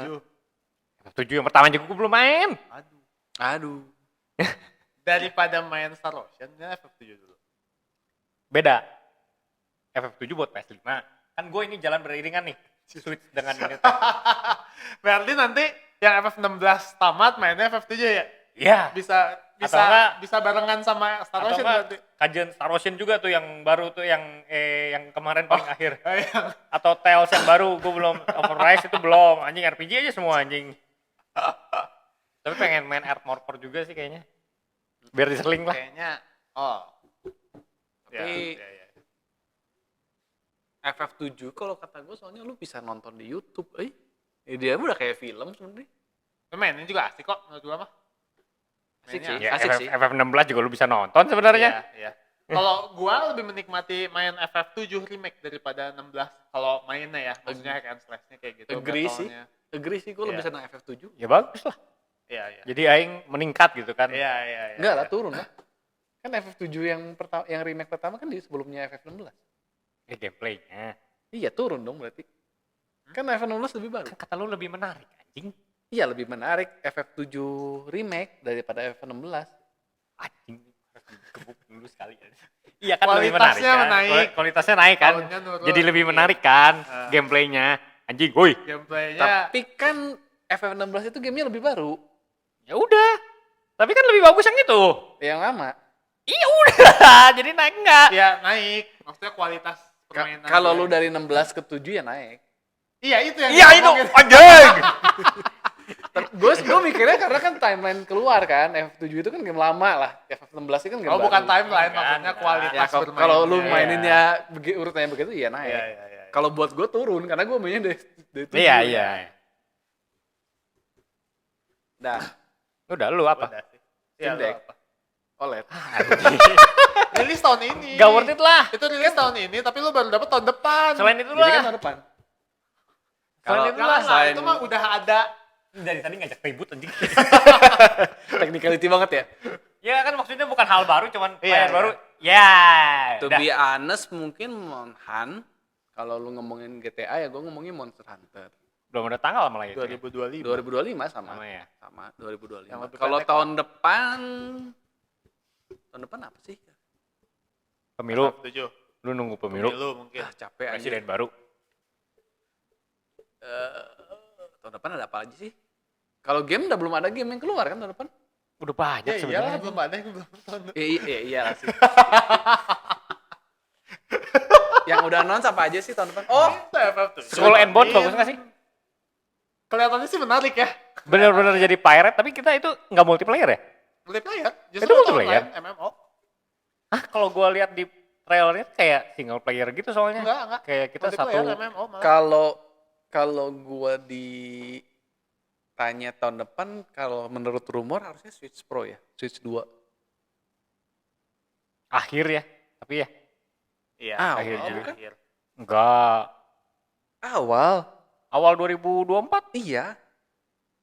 FF7 yang pertama juga gue belum main. Aduh. Daripada main Star Ocean, ya FF7 dulu. Beda. FF7 buat PS5. Kan gue ini jalan beriringan nih. Switch dengan ini. tuh. Berarti nanti yang FF16 tamat mainnya FF7 ya? Iya. Bisa Atau enggak- bisa barengan sama Star Atau Ocean enggak berarti. kajian Star Ocean juga tuh yang baru tuh yang kemarin paling akhir. Yang Atau Tales yang baru gue belum Overrise itu belum. Anjing RPG aja semua anjing. Tapi pengen main Armor Core juga sih kayaknya. Biar diseling lah. kayaknya Tapi- ya. FF7 kalau kata gue soalnya lu bisa nonton di YouTube. Dia udah kayak film sebenarnya. Tapi mainnya juga asik kok menurut gua mah. Asik Mainnya sih. Ya, Asik sih. FF16 juga lu bisa nonton sebenarnya. Iya. Kalau gua lebih menikmati main FF7 remake daripada 16 kalau mainnya ya. Maksudnya hack and slash-nya kayak gitu. Agree sih. battle-nya. Agree sih gue lebih Iya. senang FF7. Ya bagus lah. Iya. Jadi aing meningkat gitu kan. Iya. Enggak lah, turun lah. Kan FF7 yang remake pertama kan di sebelumnya FF16. Gameplaynya. Iya, turun dong berarti. Kan FF16 lebih baru. Kan kata lu lebih menarik anjing. Iya, lebih menarik FF7 remake daripada FF16. Anjing. Harus digebuk dulu sekali. Iya kan lebih menarik Kualitasnya kan. naik. Kualitasnya naik kan. Tahunnya nurun. Jadi lebih menarik kan gameplaynya. Anjing, woi. Gameplaynya Tapi kan FF16 itu gamenya lebih baru. Ya udah. Tapi kan lebih bagus yang itu. Yang lama. Iya udah. Jadi naik enggak? ya naik. Maksudnya kualitas permainan. Kalau dia. lu dari 16 ke 7 ya naik. Iya itu yang Iya gua itu ngomongin. anjing. Gue mikirnya karena kan timeline keluar kan. FF7 itu kan game lama lah. FF16 itu kan game Oh baru. bukan timeline Enggak, maksudnya enggak. kualitas Ya, bermainnya. kalau lu Iya. maininnya urutannya begitu ya naik. Iya. Kalau buat gue turun karena gue mainnya dari 7. Iya. Dah, Udah lu apa? Udah sih. Steam Iya, lu Deck. apa? OLED. Rilis tahun ini. Gak worth it lah. Itu rilis tahun ini tapi lu baru dapet tahun depan. Selain itu Jadi kan lah. tahun depan. Selain itu lah. Jangan, itu mah udah ada. Dari tadi ngajak ribut anjing. Technicality banget ya. Ya kan maksudnya bukan hal baru, cuman Iya, layar baru. Ya. To udah. be honest mungkin Monhan. Kalau lu ngomongin GTA ya gue ngomongin Monster Hunter. Belum ada tanggal malah itu. 2025. 2025 sama. Sama ya. Sama 2025. Yang lebih Kalau pendek tahun depan apa sih? Pemilu. 7. Lu nunggu pemilu. mungkin. Ah, capek aja. Presiden baru. Tahun depan ada apa aja sih? Kalau game udah belum ada game yang keluar kan tahun depan? Udah banyak Ya iyalah sebenarnya. belum ada yang belum tahun depan. Iya lah sih. Yang udah announce apa aja sih tahun depan? Oh, Skull and Bones bagus gak sih? Kelihatannya sih menarik ya. Bener-bener jadi pirate, tapi kita itu nggak multiplayer ya? Multiplayer. Justru Itu multiplayer? online, MMO. Ah, kalau gua lihat di trailernya kayak single player gitu soalnya. Enggak. Kayak kita Multiplayer, satu. MMO malah. kalau gua ditanya tahun depan, kalau menurut rumor harusnya Switch Pro ya, Switch 2. Akhir ya, tapi ya. Iya. akhir awal juga. bukan? Enggak. Awal? Awal 2024. Iya.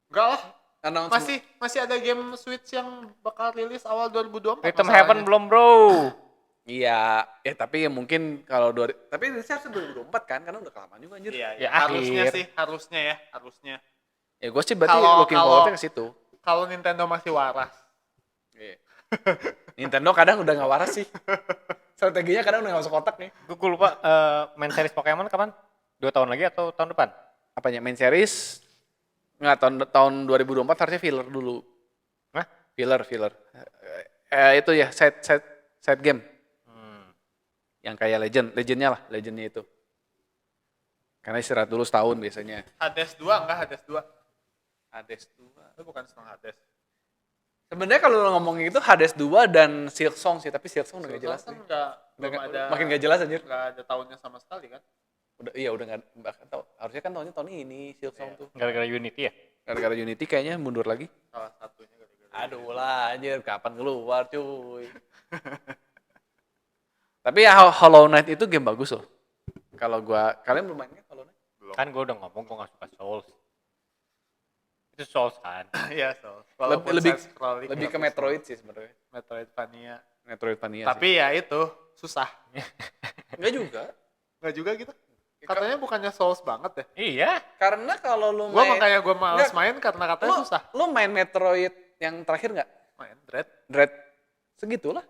Enggak lah. Announcement. Masih ada game Switch yang bakal rilis awal 2024. Rhythm masalahnya. Heaven belum bro. Iya, tapi ya mungkin kalau tapi rilisnya harusnya 2024 kan, karena udah kelamaan juga anjir. Iya, Ya, harusnya akhir. sih, harusnya. Ya gue sih berarti Kalau- looking forward ke situ. Kalau Nintendo masih waras. Iya. Nintendo kadang udah nggak waras sih. Strateginya kadang udah nggak masuk kotak nih. Gue lupa main series Pokemon kapan? 2 tahun lagi atau tahun depan? Apanya main series? Nggak, tahun 2024 harusnya filler dulu. Hah? Filler. Itu ya side game. Yang kayak legendnya itu. Karena istirahat dulu setahun biasanya. Hades 2 enggak Hades 2. Hades 2. Itu bukan setengah Hades. Sebenarnya kalau lo ngomongin itu Hades 2 dan Silksong sih, tapi Silksong udah gak jelas Kan nih. belum ada, Makin gak jelas anjir. nggak ada tahunnya sama sekali kan. Udah gak tahu. Harusnya kan tahunnya tahun ini Silksong tuh. Gara-gara Unity ya? Gara-gara Unity kayaknya mundur lagi. Salah satunya gara-gara. Aduh lah anjir, kapan keluar cuy. Tapi ya Hollow Knight itu game bagus loh. Kalau kalian belum main kan Hollow Knight? Kan gue udah ngomong gue gak suka Souls. Itu Souls kan? Iya, so. Lebih ke Metroid sih sebenarnya. Metroidvania. Metroidvania Tapi ya itu susah. sih. Enggak juga. Enggak juga gitu. Katanya bukannya Souls banget ya. Iya. Karena kalau lu Gua main makanya gua males Nggak. main karena katanya lu, susah. lu main Metroid yang terakhir nggak? Main Dread. Dread segitulah.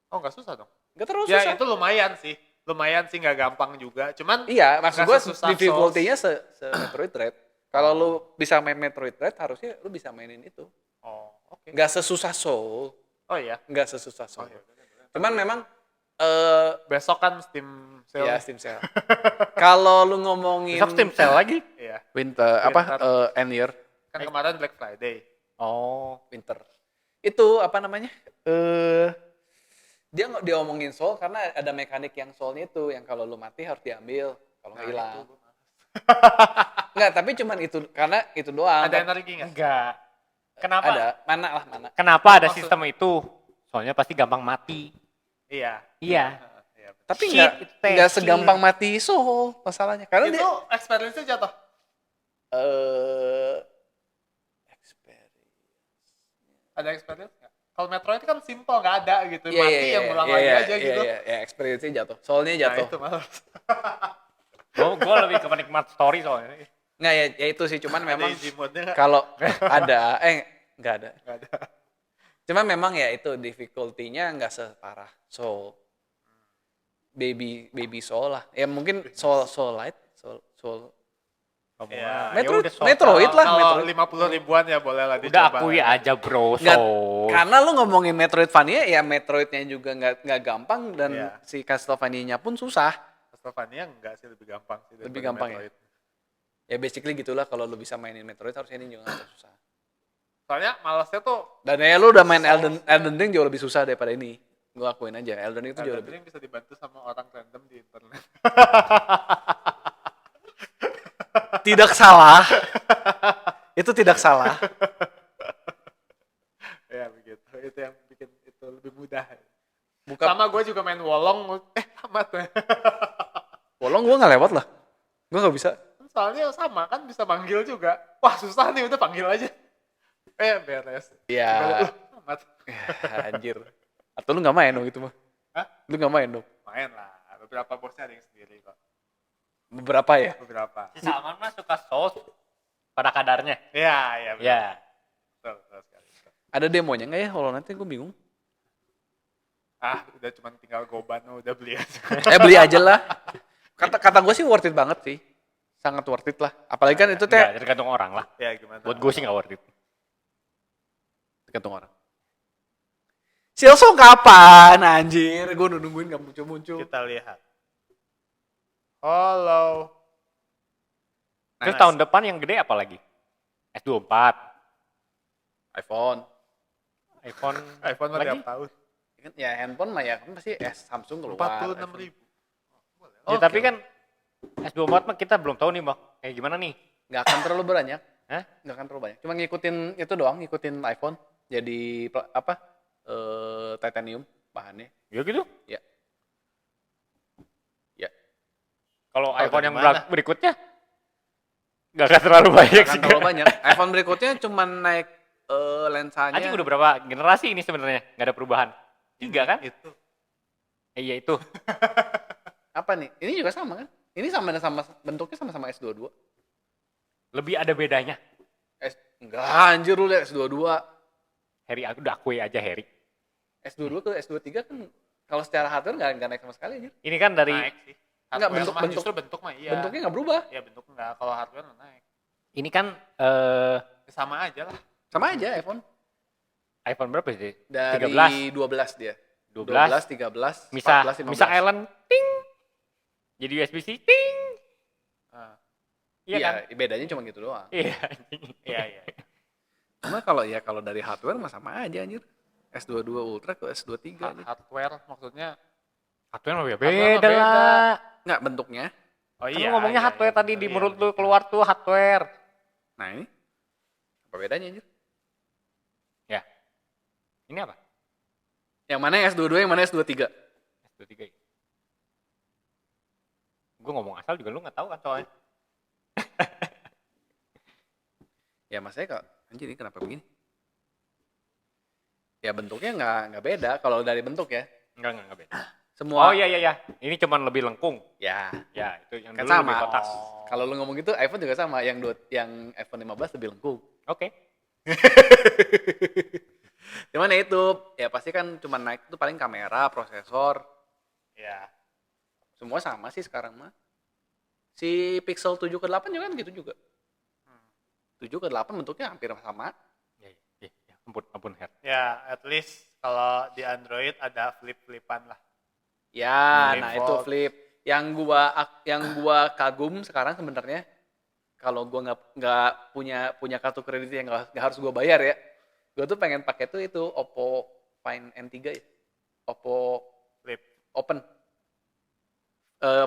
Oh, enggak susah dong. Nggak terlalu Ya susah. itu lumayan sih. Lumayan sih nggak gampang juga. Cuman Iya, maksud nggak gue sesusah difficulty-nya se Metroid Dread. Kalau lu bisa main Metroid Dread, harusnya lu bisa mainin itu. Oh, oke. Nggak sesusah Soul, Oh iya. nggak sesusah Soul. iya. Cuman memang Besok kan Steam sale. ya Steam Sale. Kalau lu ngomongin Besok Steam Sale lagi? Iya. Winter end year, Kan kemarin Black Friday. Oh. winter. Itu apa namanya? Dia omongin Soul karena ada mekanik yang Soulnya itu yang kalau lu mati harus diambil, kalau nggak hilang. itu gua males. Nggak, tapi cuman itu karena itu doang. Ada energi nggak? Enggak. Kenapa? Ada, mana. Kenapa ada Maksud- sistem itu? Soalnya pasti gampang mati. Iya. Iya. Iya. Tapi Shit, itu nggak teh, segampang mati Soul masalahnya. Karena Itu dia experience-nya jatuh. experience. Ada experience nggak? Kalau Metroid kan simple, nggak ada gitu. Iya, Mati yang ulang lagi aja gitu. Iya, experience-nya jatuh. Soalnya Nah jatuh. itu males. Gue lebih ke penikmat story soalnya. Nggak ya itu sih cuman memang Ada easy mode-nya nggak? kalau ada nggak ada. Nggak ada. Cuman memang ya itu difficulty-nya nggak separah Soul. Baby Soul lah. Ya mungkin Soul Light, Soul. Iya. Metroid lah. Kalau Metroid. 50 ribuan ya boleh lah Udah dicoba. akui aja bro, Nggak, Souls. karena lu ngomongin Metroidvania ya Metroidnya juga nggak gampang dan Iya. si Castlevania-nya pun susah. Castlevania enggak sih, lebih gampang sih. Lebih daripada gampang Metroid. Ya basically gitulah kalau lu bisa mainin Metroid harusnya ini juga nggak susah. Soalnya malesnya tuh Dan ya lu udah main Elden Ring jauh lebih susah daripada ini. Gua akuin aja Elden Ring itu jauh Elden lebih. Ring bisa dibantu sama orang random di internet. Tidak salah. Itu tidak salah. Ya begitu. Itu yang bikin itu lebih mudah. Buka Sama gue juga main Wolong. Tamat. bolong gua nggak lewat lah. Gua nggak bisa. Soalnya sama kan bisa manggil juga. Wah susah nih, udah panggil aja. Beres. Ya, Tamat. anjir. Atau lu nggak main dong itu mah? Hah? Lu nggak main dong? Main lah. Beberapa bosnya ada yang sendiri kok. Beberapa ya? Beberapa. Si Salman mah suka Souls pada kadarnya. Iya, iya. betul. Ya. Betul sekali. Ada demonya nggak ya? Hollow Knight gue bingung. Ah, udah cuma tinggal goban, udah beli aja. Beli aja lah. Kata gue sih worth it banget sih. Sangat worth it lah. Apalagi kan itu Enggak, teh tergantung orang lah. Ya gimana? Buat gue sih nggak worth it. tergantung orang. Silksong kapan anjir? Gue nungguin gak muncul-muncul. Kita lihat. Halo. Terus tahun depan yang gede apa lagi? S24, iPhone. iPhone iPhone mah lagi? tiap tahun. Ya handphone mah ya kan pasti Samsung keluar. 46.000. Ya, tapi kan S24 mah kita belum tahu nih, Bang. Kayak gimana nih? Gak akan terlalu banyak. Hah? Gak akan terlalu banyak. Cuma ngikutin itu doang, ngikutin iPhone. Jadi titanium bahannya. Ya gitu. Ya. Ya. Kalau Tahu iPhone dari yang mana? berikutnya nggak akan terlalu banyak Gak sih. akan terlalu banyak. iPhone berikutnya cuma naik lensanya. Anjing udah berapa generasi ini sebenarnya? Nggak ada perubahan. 3 kan? Itu. Iya itu. Apa nih? Ini juga sama kan? Ini sama bentuknya sama-sama S22. Lebih ada bedanya. Enggak anjir lu liat S22. Harry aku udah akui aja Harry. S22 ke S23 kan kalau secara hardware nggak naik sama sekali anjir. Ini kan dari Naik sih. Enggak, Hardware mah, bentuk- justru bentuk mah iya. Bentuknya nggak berubah. Ya bentuk enggak, kalau hardware mah naik. ini kan Ya, sama aja lah. Sama aja iPhone. iPhone berapa sih? Dari 13. 12 dia. 12, 13, 14, Misa 15. Island ting. Jadi USB-C ting. Ah, Iya kan? bedanya cuma gitu doang. Iya anjing. iya. Cuma kalau dari hardware mah sama aja anjir. S22 Ultra ke S23 aja. Hardware maksudnya. Hardware mah Hardware mah beda beda. lah. Nggak bentuknya. Oh Kan lu ngomongnya hardware tadi di menurut lu keluar tuh hardware. Nah ini apa bedanya anjir? Ya. Ini apa? Yang mana yang S22, yang mana S23? S23 ya? Gue ngomong asal juga lu nggak tahu kan soalnya. Ya maksudnya kok anjir ini kenapa begini? Ya bentuknya nggak beda kalau dari bentuk ya. Enggak beda. Semua Oh iya. Ini cuman lebih lengkung. ya Ya, itu yang kan dulu sama. lebih kotak. Kalau lu ngomong gitu iPhone juga sama, yang iPhone 15 lebih lengkung. Oke. Cuman ya itu, ya pasti kan cuma naik itu paling kamera, prosesor, Ya. semua sama sih sekarang mah. Si Pixel 7 ke 8 juga kan gitu juga. 7 ke 8 bentuknya hampir sama. Ya. Ampun Her. Ya, at least kalau di Android ada flip-flipan lah. Ya, Flip nah fold. itu flip. Yang gua kagum sekarang sebenarnya kalau gua nggak punya kartu kredit yang nggak harus gua bayar ya. Gua tuh pengen pakai tuh itu Oppo Find N3 ya. Oppo Flip. Open.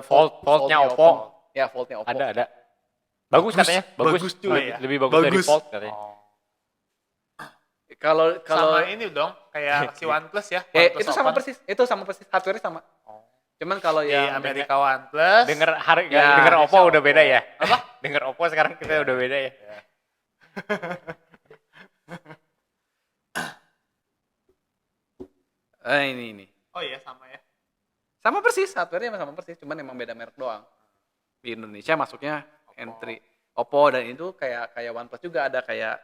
Fold-nya Foldnya Oppo. Open. Ya, Foldnya Oppo. Ada. Bagus katanya. bagus juga lebih, ya. lebih bagus dari Bagus. Fold katanya. Kalau Sama ini dong, kayak si OnePlus ya. OnePlus itu sama Open. persis. Itu sama persis. Hardware-nya sama. Cuman kalau Di yang Amerika OnePlus. Denger harga, Ya, denger Oppo Indonesia udah beda Oppo. ya. Apa? Denger Oppo sekarang kita udah beda ya. ini. Oh iya sama ya. Sama persis, hardware-nya sama persis, cuman emang beda merek doang. Di Indonesia masuknya N3 Oppo dan itu kayak OnePlus juga ada kayak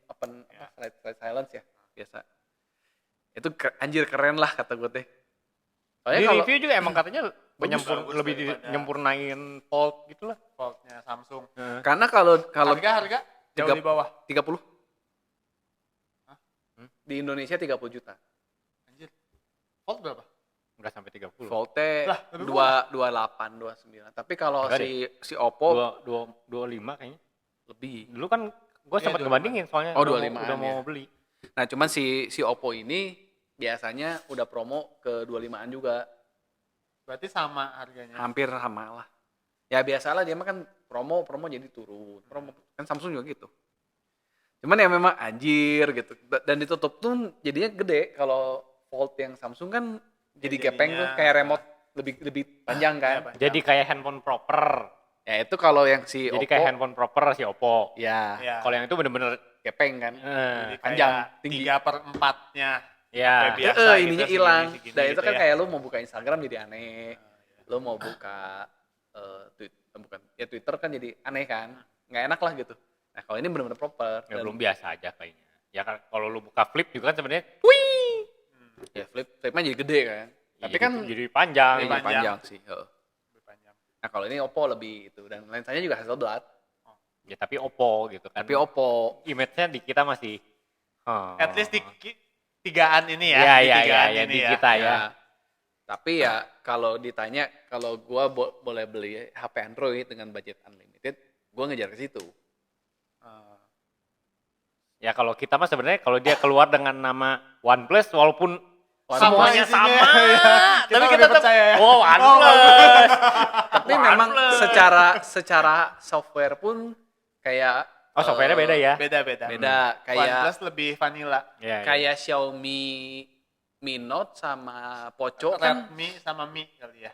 open slide silence ya, biasa. Itu anjir keren lah kata gue teh. Di Soalnya kalau review juga emang katanya bagus lebih daripada- nyempurnain Fold gitu lah. Fold-nya Samsung. karena kalau Harga jauh tiga- di bawah. 30 Hah? di Indonesia 30 juta. Anjir. Fold berapa? Enggak sampai 30. Volte Lah, lebih murah. 28, 29. Tapi kalau Enggak si Oppo 25 kayaknya. lebih. Dulu kan gue Iya, sempat 25. ngebandingin soalnya Oh, udah 25-an mau ya. beli. Nah, cuman si Oppo ini biasanya udah promo ke 25-an juga. Berarti sama harganya. Hampir sama lah. Ya biasalah dia mah kan promo jadi turun. Promo kan Samsung juga gitu. Cuman ya memang anjir gitu. Dan ditutup tuh jadinya gede. Kalau Fold yang Samsung kan jadi Ya, gepeng tuh jadinya- kayak remote lebih panjang kan. Ya, panjang. Jadi kayak handphone proper. Ya itu kalau yang si Jadi Oppo kayak handphone proper si Oppo. ya Ya. Kalau yang itu bener-bener gepeng kan. Jadi panjang, kayak tinggi. 3/4-nya. ya. Kayak biasa gitu, ininya segini, hilang. segini Dan gitu itu kan ya. kayak lu mau buka Instagram jadi aneh. Lu mau buka Twitter kan jadi aneh kan. Nggak enak lah gitu. Nah, kalau ini benar-benar proper. Ya Dan- belum biasa aja kayaknya. Ya kan kalau lu buka Flip juga kan sebenarnya ya flipnya jadi gede kan. Tapi kan jadi panjang. jadi panjang. panjang sih. Lebih panjang. Nah, kalau ini Oppo lebih itu dan lensanya juga Hasselblad. Ya tapi Oppo gitu kan. Tapi Oppo Image-nya di kita masih At least di tigaan ini ya. Iya, di iya, tigaan iya, ini di ya. kita ya. Tapi ya kalau ditanya kalau gua boleh beli HP Android dengan budget unlimited, gua ngejar ke situ. Ya kalau kita mah sebenarnya kalau dia keluar dengan nama OnePlus walaupun Sama semuanya isinya. sama, Iya. tapi Kita kita udah tetap percaya ya. oh OnePlus. Tapi memang secara software pun kayak Oh software-nya beda ya. Beda-beda. beda kayak OnePlus lebih vanilla. Ya, kayak Xiaomi Mi Note sama Poco kan Redmi sama Mi kali ya.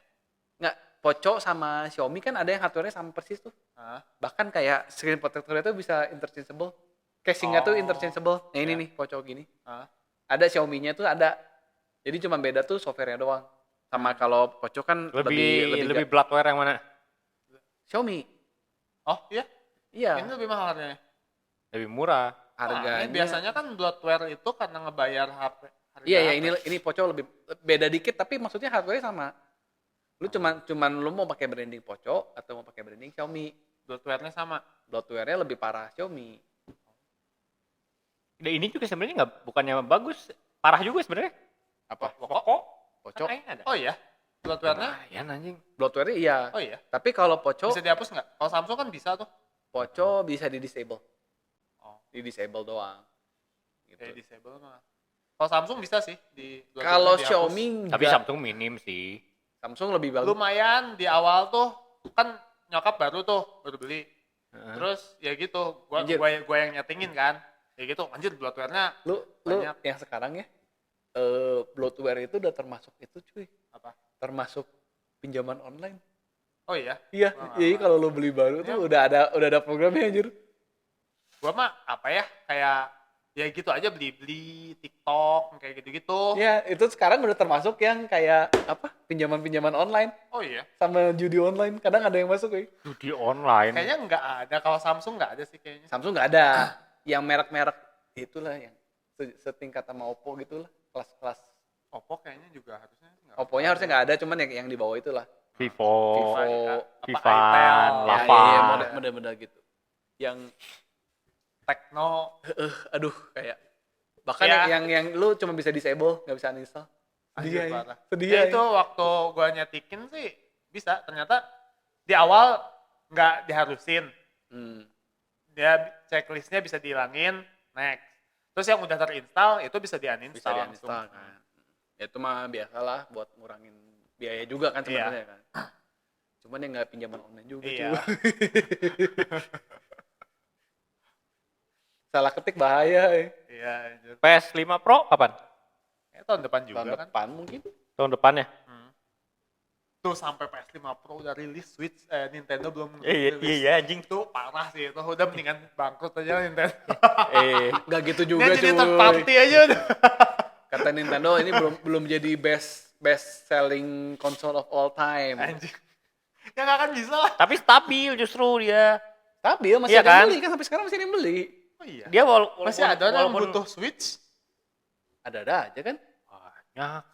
nggak Poco sama Xiaomi kan ada yang hardware-nya sama persis tuh. Hah? Bahkan kayak screen protector itu bisa interchangeable. Casingnya tuh Oh. interchangeable. Nah ini Ya. nih Poco gini. Hah? Ada Xiaomi-nya tuh ada. Jadi cuma beda tuh software-nya doang. Sama kalau Poco kan lebih bloodware yang mana? Xiaomi. Oh iya? Iya. Ini lebih mahal harganya. Lebih murah. Harganya. Ini biasanya kan bloatware itu karena ngebayar HP. harga Iya ya HP. ini Poco lebih beda dikit tapi maksudnya hardware sama. Lu cuman lu mau pakai branding Poco atau mau pakai branding Xiaomi. Bloatware-nya sama. Bloatware-nya lebih parah Xiaomi. Dan ini juga sebenarnya bukannya bagus, parah juga sebenarnya. Apa? Poco. Poco. Kan kayaknya ada. Oh iya? Bloatware-nya Lumayan anjing. Bloatware iya. oh iya. Tapi kalau Poco, Bisa dihapus nggak? Kalau Samsung kan bisa tuh. Poco bisa di disable. Oh, Di disable doang. Gitu. kayak disable mah. Kalau Samsung bisa sih di bloatware-nya Kalau dihapus. Xiaomi Tapi nggak. Samsung minim sih. Samsung lebih bagus. Lumayan di awal tuh kan nyokap baru beli. Terus ya gitu, Anjir. gua yang nyetingin kan. Ya gitu, anjir bloatware-nya Lu banyak. yang sekarang ya, bloatware itu udah termasuk itu cuy. apa? Termasuk pinjaman online. Oh iya. Iya, Wah, jadi kalau lu beli baru Ya. tuh udah ada programnya anjir. Gua mah apa ya? Kayak ya gitu aja beli-beli TikTok kayak gitu-gitu. Iya, itu sekarang udah termasuk yang kayak apa? Pinjaman-pinjaman online Oh iya. sama judi online. Kadang ada yang masuk, cuy. Judi online. Kayaknya nggak ada. Kalau Samsung nggak ada sih kayaknya. Samsung nggak ada. Yang merek-merek itulah yang setingkat sama Oppo gitulah, kelas-kelas. Oppo kayaknya juga harusnya nggak. Oppo-nya harusnya nggak ada, cuman yang di bawah itulah. Vivo. Apa, Vivan, Itel, Lava. Ya, model-model gitu. Yang Tekno. aduh kayak bahkan Ya. yang lu cuma bisa disable, nggak bisa uninstall. Anjir, Sedih ya. parah. Sedih Ya ya. itu waktu gua nyetikin sih bisa. Ternyata di awal nggak diharusin. Hmm. Dia checklistnya bisa dihilangin, next. Terus yang udah terinstall itu bisa Bisa di-uninstall langsung. di-uninstall kan. Ya, itu mah biasalah buat ngurangin biaya juga kan sebenarnya kan. Cuman yang nggak pinjaman online juga Iya. cuy. Salah ketik bahaya ya. Iya, anjir. PS5 Pro kapan? Tahun depan juga Tahun kan. depan mungkin. Tahun depannya. Tuh sampai PS5 Pro udah rilis, Switch Nintendo belum Iya, rilis. iya anjing. Itu parah sih itu. Udah mendingan bangkrut aja Nintendo. Nggak gitu Dia juga jadi cuy. third party aja udah. Kata Nintendo ini belum jadi best selling console of all time. Anjir. Ya nggak akan bisa lah. Tapi stabil justru dia. Stabil masih Iya ada yang kan? beli kan sampai sekarang masih ada yang beli. Oh iya. Dia Masih ada orang yang butuh Switch. Ada aja kan? banyak.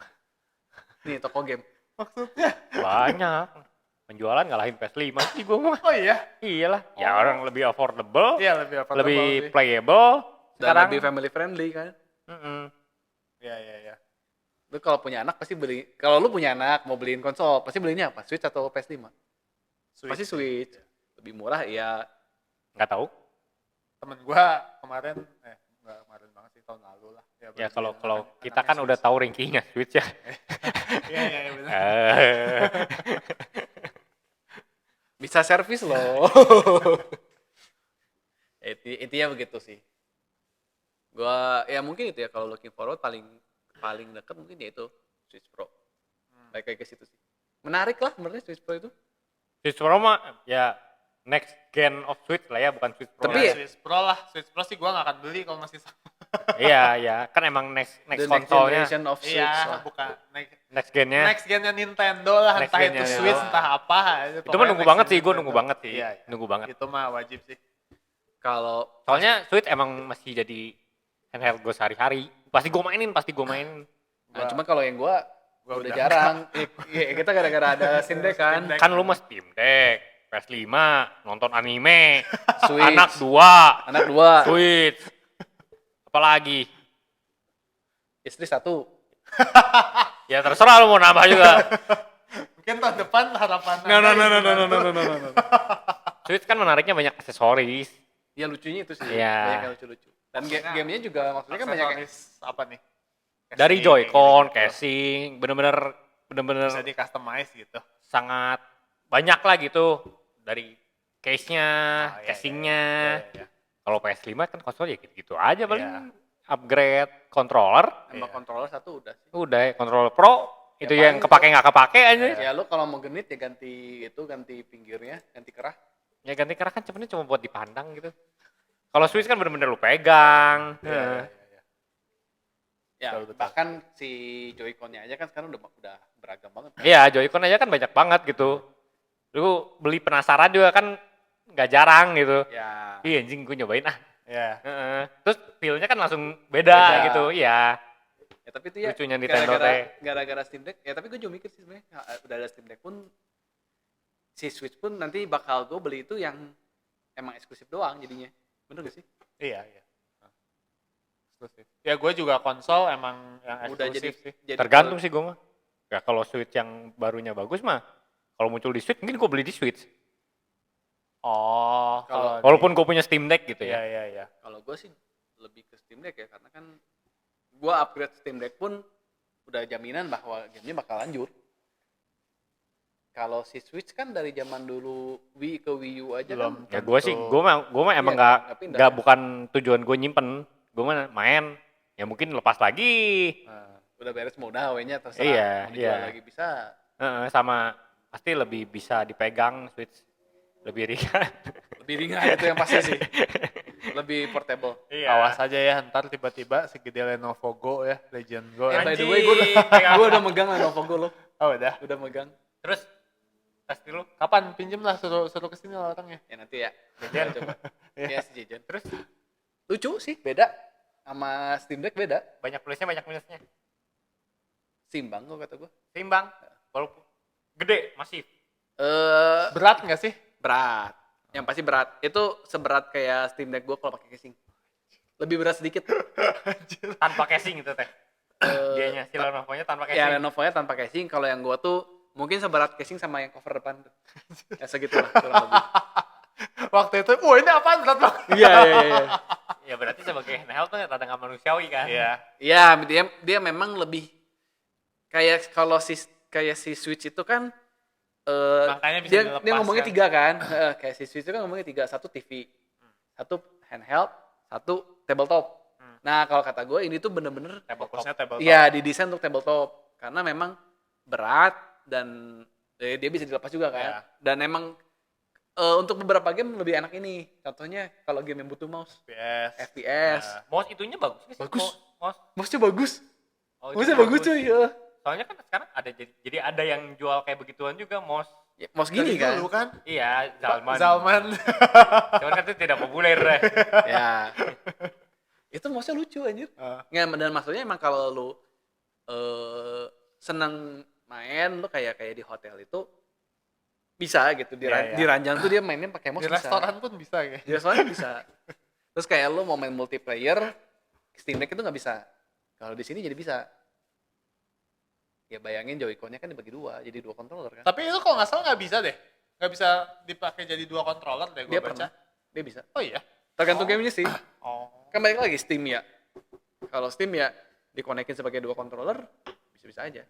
Nih toko game. Maksudnya. Banyak. Penjualan ngalahin PS5 sih gue mah. Oh iya. Iyalah. Ya orang lebih affordable. Iya lebih affordable Lebih sih. playable. Dan Sekarang. lebih family friendly kan. Mm-mm. Iya iya iya. Lu kalau punya anak pasti beli. Kalau lu punya anak mau beliin konsol, pasti belinya apa? Switch atau PS5? Pasti Switch. Lebih murah ya. Nggak tahu. Temen gua kemarin enggak kemarin banget sih tahun lalu lah. Ya beli kalau anaknya kita kan udah Switch. tahu rankingnya Switch ya. Iya iya benar. Bisa servis loh. Intinya begitu sih. Gua ya mungkin itu ya kalau looking forward paling dekat mungkin ya itu Switch Pro. Kayak ke situ sih. Menarik lah sebenarnya Switch Pro itu. Switch Pro mah ya next gen of Switch lah ya, bukan Switch Pro. Tapi Ya, ya- Switch Pro lah. Switch Pro sih gua nggak akan beli kalau masih sama. Iya, ya, kan emang next The next konsolnya, generation of Switch Iya, lah. bukan next gennya. next gen-nya Nintendo lah, Next entah itu gen-nya, Switch, ya. entah apa. Itu mah nunggu banget sih, gue nunggu banget sih, Iya, iya. nunggu banget. Itu mah wajib sih. Kalau Soalnya Switch emang masih jadi handheld gue sehari-hari. Pasti gue mainin. nah, cuma kalau yang gua Gua udah udah jarang. Iya, kita gara-gara ada Steam Deck kan. Steam Deck. Kan lu mah Steam Deck, PS5, nonton anime, Switch. anak 2, Anak 2, Switch, apalagi? istri 1. Ya terserah lu mau nambah juga. Mungkin tahun depan harapan No. Switch kan menariknya banyak aksesoris. Ya lucunya itu sih. Iya. Banyak yang lucu-lucu. Dan gamenya juga maksudnya kan banyak yang Aksesoris apa nih? Dari Casing, Joy-Con, gitu-gitu. casing, bener-bener Bisa di customize gitu. sangat banyak lah gitu. Dari case-nya, Oh, iya, casingnya. Iya. Kalau PS5 kan konsol ya gitu-gitu aja paling. Iya. Upgrade controller, nambah controller 1 udah sih. udah ya, controller Pro. Ya, Itu yang paling kepake nggak kepake aja. Ya lu kalau mau genit ya ganti pinggirnya, ganti kerah. Ya ganti kerah kan sebenarnya cuma buat dipandang gitu. Kalau Switch kan bener-bener lu pegang. Iya. Ya, Betul. bahkan si Joy-Con-nya aja kan sekarang udah beragam banget. Kan? Iya, Joy-Con aja kan banyak banget gitu. Lu beli penasaran juga kan nggak jarang gitu. Ya, Iya anjing gue nyobain ah. Iya. Heeh. Terus feel-nya kan langsung beda, Beda. gitu. Iya. ya tapi itu ya Lucunya Nintendo gara-gara Steam Deck. Ya tapi gue juga mikir sih sebenarnya udah ada Steam Deck pun si Switch pun nanti bakal gue beli itu yang emang eksklusif doang jadinya. Bener gak sih? Iya. Eksklusif. Ya gue juga konsol emang yang Udah eksklusif sih. jadi Tergantung sih gue mah. Ya kalau Switch yang barunya bagus mah, kalau muncul di Switch mungkin gue beli di Switch. Oh, kalau Walaupun gue punya Steam Deck gitu iya ya. iya iya. Kalau gue sih lebih ke Steam Deck ya, karena kan gue upgrade Steam Deck pun udah jaminan bahwa gamenya bakal lanjut. Kalau si Switch kan dari zaman dulu Wii ke Wii U aja Belum. kan. Ya gue mah emang Iya, nggak nggak pindah. nggak bukan tujuan gue nyimpen. Gue mah main. Ya mungkin lepas lagi. Nah, udah beres mau udah nya terserah. Iya, Mau dijual iya. lagi bisa. Sama pasti lebih bisa dipegang Switch, lebih ringan. Lebih ringan itu yang pasti sih. Lebih portable. Iya. Awas aja ya, ntar tiba-tiba segede Lenovo Go ya, Legend Go. By Ya. the way, gue Anjing. udah megang Lenovo Go lo. Oh udah. Udah megang. Terus tes dulu. Kapan pinjem lah, suruh kesini lah orangnya. Ya nanti ya. Jajan. Coba. Ya si Jajan. Terus Lucu sih, beda. Sama Steam Deck beda. banyak plusnya banyak minusnya. Simbang kok kata gue. Seimbang. Walaupun gede, masif. Berat nggak sih? Berat. Yang pasti berat. Itu seberat kayak Steam Deck gue kalau pakai casing. Lebih berat sedikit. Tanpa casing itu teh. Dianya si Lenovo-nya tanpa casing. Ya Lenovo-nya tanpa casing. Kalau yang gue tuh mungkin seberat casing sama yang cover depan tuh. Ya segitulah kurang lebih. Waktu itu, wah ini apaan berat banget. Iya. Ya berarti sebagai handheld tuh rada nggak manusiawi kan. Iya. Iya, dia memang lebih kayak kalau kayak si Switch itu kan Makanya bisa dia dilepas ngomongnya kan. 3 kan. Kayak si Switch itu kan ngomongnya 3, satu TV, satu handheld, satu tabletop. Nah, kalau kata gue ini tuh bener-bener Fokusnya tabletop. iya didesain untuk tabletop karena memang berat dan dia bisa dilepas juga kan. Iya. Dan emang untuk beberapa game lebih enak ini. Contohnya kalau game yang butuh mouse, FPS. Nah. Mouse itunya bagus nggak sih? Bagus. Mouse. Mouse-nya bagus. Oh, itu Mouse-nya bagus cuy. Ya. Soalnya kan sekarang ada jadi ada yang jual kayak begituan juga mouse. Ya, mouse Dari gini kan. dulu kan. Iya, Zalman. Zalman. Cuman kan itu tidak populer deh. Ya. Itu mouse-nya lucu anjir. Nggak, dan maksudnya emang kalau lu seneng main lu kayak di hotel itu bisa gitu Iya. di ranjang tuh dia mainnya pakai mouse Di bisa. restoran pun bisa ya. Di restoran bisa. Terus kayak lu mau main multiplayer Steam Deck itu nggak bisa. Kalau di sini jadi bisa. Ya bayangin Joy-Con-nya kan dibagi 2, jadi 2 controller kan. Tapi itu kalau nggak salah nggak bisa deh. Nggak bisa dipakai jadi 2 controller deh gue Dia baca. pernah. Dia bisa. Oh iya? Tergantung gamenya sih. Oh. Kan balik lagi Steam ya. Kalau Steam ya dikonekin sebagai 2 controller bisa-bisa aja.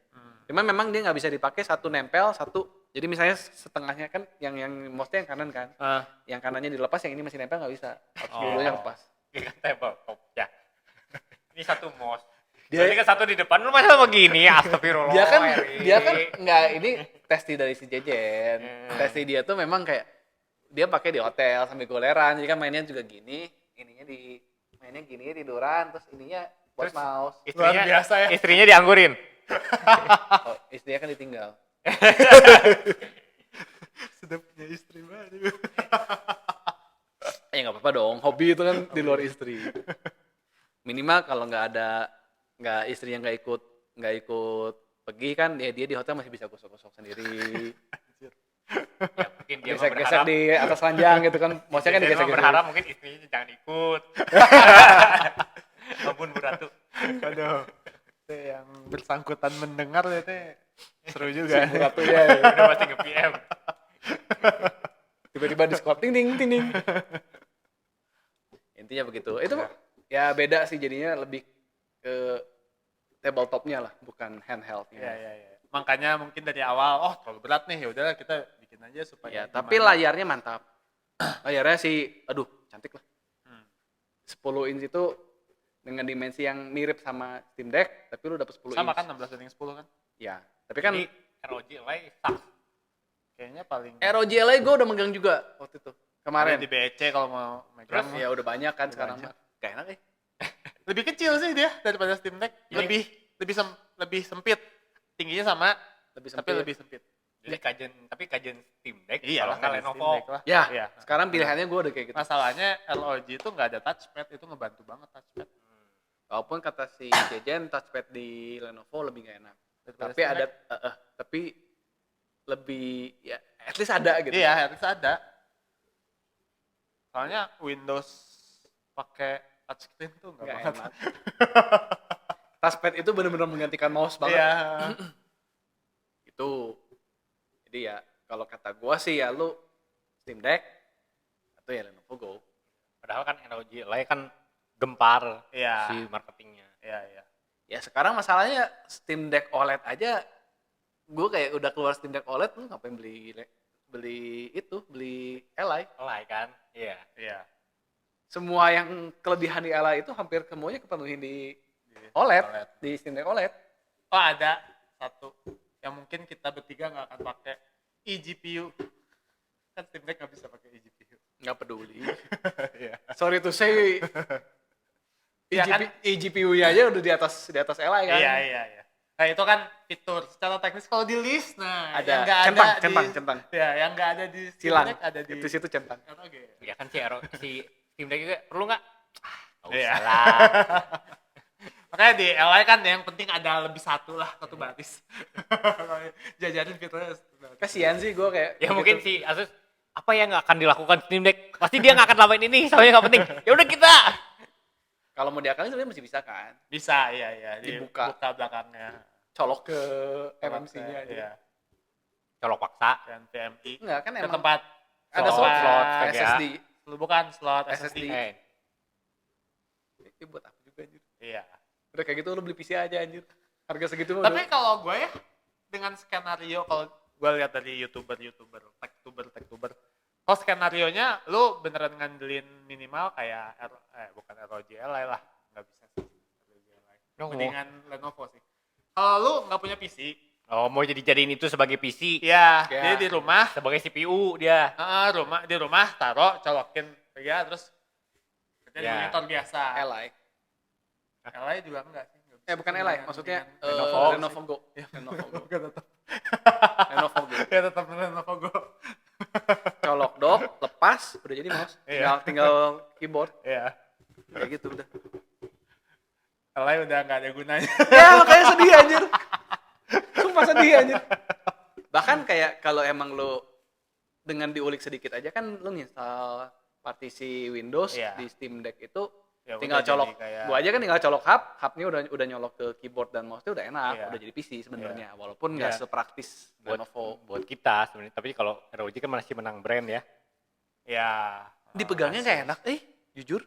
Cuman memang dia nggak bisa dipakai satu nempel, satu. Jadi misalnya setengahnya kan yang mouse-nya yang kanan kan. Yang kanannya dilepas, yang ini masih nempel nggak bisa. Harus dua-duanya lepas. Iya, tabletop ya. Ini satu mouse. Dia- Berarti kan satu di depan lu masa begini, astagfirullah. Dia kan nggak, ini testi dari si Jejen. Testi dia tuh memang kayak dia pakai di hotel sambil goleran, jadi kan mainnya juga gini, ininya mainnya gini tiduran, terus ininya buat Terus mouse. istrinya Luar biasa ya. Istrinya dianggurin. Oh, istrinya kan ditinggal. Sudah punya istri baru. Ya nggak apa-apa dong, hobi itu kan di luar istri. Minimal kalau nggak istrinya nggak ikut pergi kan, dia di hotel masih bisa gosok-gosok sendiri. Ya mungkin dia mah Gesek-gesek berharap di atas ranjang gitu kan, mouse-nya kan dia mah digesek-gesek. berharap mungkin istrinya jangan ikut. Ampun Bu Ratu. Aduh. Itu yang bersangkutan mendengar itu seru juga. Si Ratu ya. Udah pasti nge-PM. Tiba-tiba di Discord ting ting ting ting. Intinya begitu. Itu ya beda sih jadinya, lebih ke tabletopnya lah, bukan handheldnya. Iya. Makanya mungkin dari awal, oh terlalu berat nih, ya udahlah kita bikin aja supaya. Ya, tapi layarnya mantap. Layarnya sih, aduh, cantik lah. 10 inch itu dengan dimensi yang mirip sama Steam Deck, tapi lu dapet 10 Sama inch. kan 16:10 kan? Ya, tapi kan Ini ROG Ally sucks. Kayaknya paling. ROG Ally gue udah megang juga waktu itu. Kemarin. Di BC kalau mau megang. Terus ya udah banyak kan Udah sekarang banyak. mah. Gak enak ya. Lebih kecil sih dia daripada Steam Deck. Ini- Lebih sempit. Tingginya sama, Lebih tapi sempit. lebih sempit. Jadi kajian Steam Deck Iya kalau lah, nggak kan Lenovo. Steam Deck lah. Ya, Iya. sekarang pilihannya gue udah kayak gitu. Masalahnya ROG itu nggak ada touchpad, itu ngebantu banget touchpad. Walaupun kata si Jejen touchpad di Lenovo lebih gak enak. Daripada Tapi Steam ada Deck. tapi lebih ya at least ada gitu. Iya, harus ada. Soalnya Windows pakai touchscreen tuh nggak Nggak banget. enak. Touchpad itu benar-benar menggantikan mouse banget. Iya. Jadi ya kalau kata gua sih ya lu Steam Deck atau ya Lenovo Go. Padahal kan ROG Ally kan gempar Iya. si marketingnya. Iya. Ya sekarang masalahnya Steam Deck OLED aja gua kayak udah keluar Steam Deck OLED lu ngapain beli Ally. Ally kan? Iya. Iya. Semua yang kelebihan di Ally itu hampir semuanya kepenuhin di OLED, di Steam Deck OLED. Oh ada satu yang mungkin kita bertiga nggak akan pakai eGPU. Kan Steam Deck nggak bisa pakai eGPU. Nggak peduli. Iya. Sorry to say, Iya kan? eGPU-nya aja udah di atas Ally kan. Iya. Nah itu kan fitur secara teknis kalau di list, nah Ada yang nggak centang. Ya yang nggak ada di Steam Silang. Deck ada di Itu situ centang. ROG. Ya kan si Steam Deck juga perlu nggak? Nggak Iya. usah lah. Makanya di LI kan yang penting ada lebih satu baris. Jajarin fiturnya. Kasian sih gue kayak. Ya mungkin si Asus apa yang nggak akan dilakukan Steam Deck? Pasti dia nggak akan lamain ini, soalnya nggak penting. Ya udah kita. Kalau mau diakalin sebenarnya masih bisa kan. Bisa, iya. Dibuka. Buka belakangnya. Colok ke MMC-nya aja. Iya. Colok paksa. Dan PMI. Enggak kan Ke emang tempat ada slot slot VGA. SSD. bukan slot SSD. SSD. Ini buat apa juga anjir. Iya. Udah kayak gitu lu beli PC aja anjir. Harga segitu mah. Tapi kalau gue ya dengan skenario kalau gue lihat dari youtuber, tech-tuber, kalau skenario nya lu beneran ngandelin minimal kayak bukan ROG Ally lah, nggak bisa sih ROG Ally. Mendingan Lenovo sih. Kalau lu nggak punya PC, Oh, mau jadiin itu sebagai PC, ya, Ya. dia di rumah, sebagai CPU dia. di rumah taruh, colokin ya terus kerja di Ya. monitor biasa. Ally. Ally juga enggak sih. Nggak bisa. Bukan Ally, maksudnya Lenovo. Lenovo Go. Lenovo Go. Bukan tetap. Lenovo Go. Ya tetap Lenovo Go. Colok dock, lepas, udah jadi mouse. Iya. Tinggal keyboard. Iya. Kayak gitu udah. Ally udah nggak ada gunanya. Ya makanya sedih anjir. Sumpah sedih anjir. Bahkan kayak kalau emang lo dengan diulik sedikit aja kan lo nginstal partisi Windows Iya. di Steam Deck itu Ya tinggal udah colok. jadi kayak- Gua aja kan tinggal colok hubnya udah nyolok ke keyboard dan mouse-nya udah enak, Iya. udah jadi PC sebenarnya. Walaupun nggak Iya. sepraktis Lenovo. Buat kita sebenarnya, tapi kalau ROG kan masih menang brand ya. Ya. Dipegangnya nggak enak, jujur.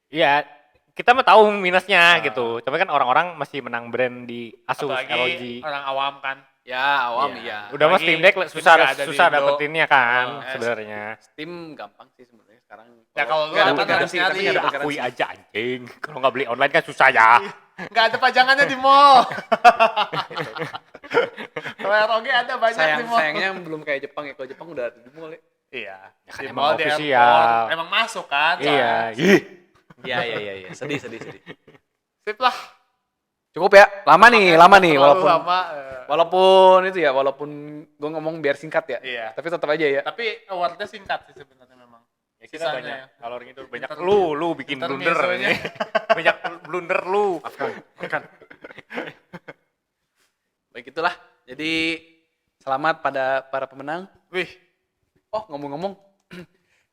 Iya, kita mah tahu minusnya gitu. Tapi kan orang-orang masih menang brand di Asus, Apalagi ROG. orang awam kan. Ya awam Iya. iya. Udah mah Apalagi Steam Deck Steam susah nggak ada di susah Indo. dapetinnya kan Oh, sebenarnya. Steam gampang sih sebenarnya sekarang. Ya, kalau lu nggak apa dapat harus garansi, tapi nyari, nggak dapat Akui garansi. aja anjing. Kalau nggak beli online kan susah ya. Nggak ada pajangannya di mall. Kalau ROG ada banyak di mall. Sayangnya belum kayak Jepang ya. Kalau Jepang udah ada di mall ya. Iya. Ya kan Di emang mall, di official. airport. Emang masuk kan. Iya. Iya. Sedih. Sip lah. Cukup ya. Lama nih. Terlalu Walaupun lama, walaupun gue ngomong biar singkat ya. Iya. Tapi tetap aja ya. Tapi awardnya singkat sih sebenarnya memang. Ya kita Sisanya banyak ya. kalau orang itu banyak Inter- lu bikin blunder intermezzonya. ini. Banyak blunder lu. Makan. Baik itulah. Jadi selamat pada para pemenang. Wih. Oh ngomong-ngomong,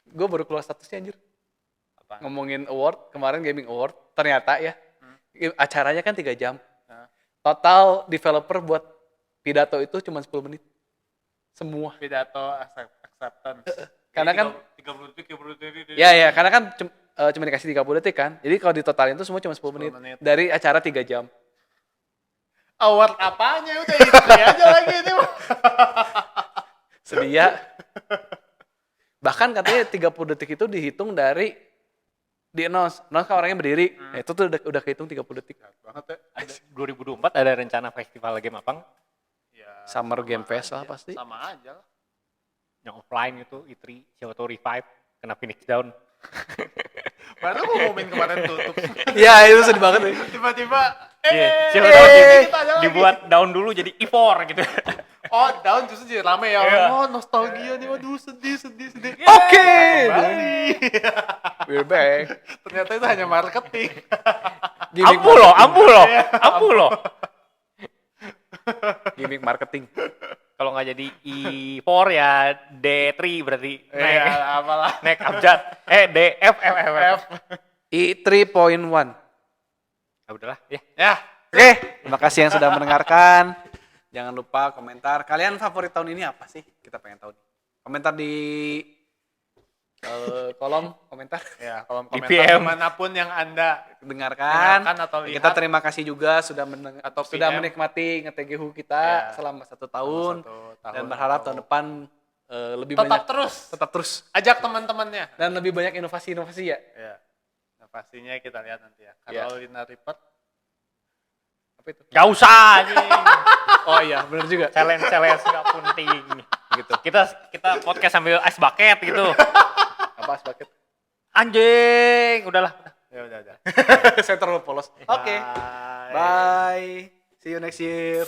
gue baru keluar statusnya anjir. Apa? Ngomongin award, kemarin gaming award, ternyata ya, acaranya kan 3 jam. Nah. Total developer buat pidato itu cuma 10 menit. Semua. Pidato acceptance. Karena kan, 30 detik. ya, karena kan cuma dikasih 30 detik kan. Jadi kalau ditotalin itu semua cuma 10 menit. Dari acara 3 jam. Award apanya? Udah itu aja lagi ini mah. Sedia. Bahkan katanya 30 detik itu dihitung dari di announce kan orangnya berdiri. Nah, itu tuh udah kehitung 30 detik. Banget ya. 2024 ada rencana festival game apa? Ya, Summer sama Game Fest lah aja. pasti. Sama aja lah. Yang offline itu E3, siapa tahu revive, kena finish down. Baru ngumumin kemarin tutup. Iya, itu sedih banget nih. Tiba-tiba Siapa tahu kita ada lagi. dibuat down dulu jadi E4 gitu. Oh, down justru jadi rame ya. Iya. Oh, nostalgia nih. Waduh, sedih. Oke. Kembali. We're back. Ternyata itu hanya marketing. Gimmick Ampuh loh. Gimmick marketing. Kalau nggak jadi E4 ya D3 berarti Iya, apalah. naik abjad. DF. F. E3.1. Ya udahlah ya. Ya. Oke, terima kasih yang sudah mendengarkan. Jangan lupa komentar. Kalian favorit tahun ini apa sih? Kita pengen tahu nih. Komentar di kolom komentar. Ya, kolom Di komentar PM. manapun yang Anda Dengarkan atau lihat. kita terima kasih juga sudah Atau sudah PM. menikmati nge-TGHU kita Ya. selama 1 tahun, Satu dan tahun berharap atau- tahun depan lebih tetap banyak tetap terus ajak teman-temannya. dan lebih banyak inovasi-inovasi ya. Ya. Nah, pastinya kita lihat nanti ya. Ya. Carolina Reaper. Apa itu? Gak usah anjing. Oh iya, benar juga. Challenge gak penting. Gitu. Kita podcast sambil ice bucket gitu. Apa bucket? Anjing, udahlah. Ya udah. Saya terlalu polos. Oke. Bye. Bye. See you next year.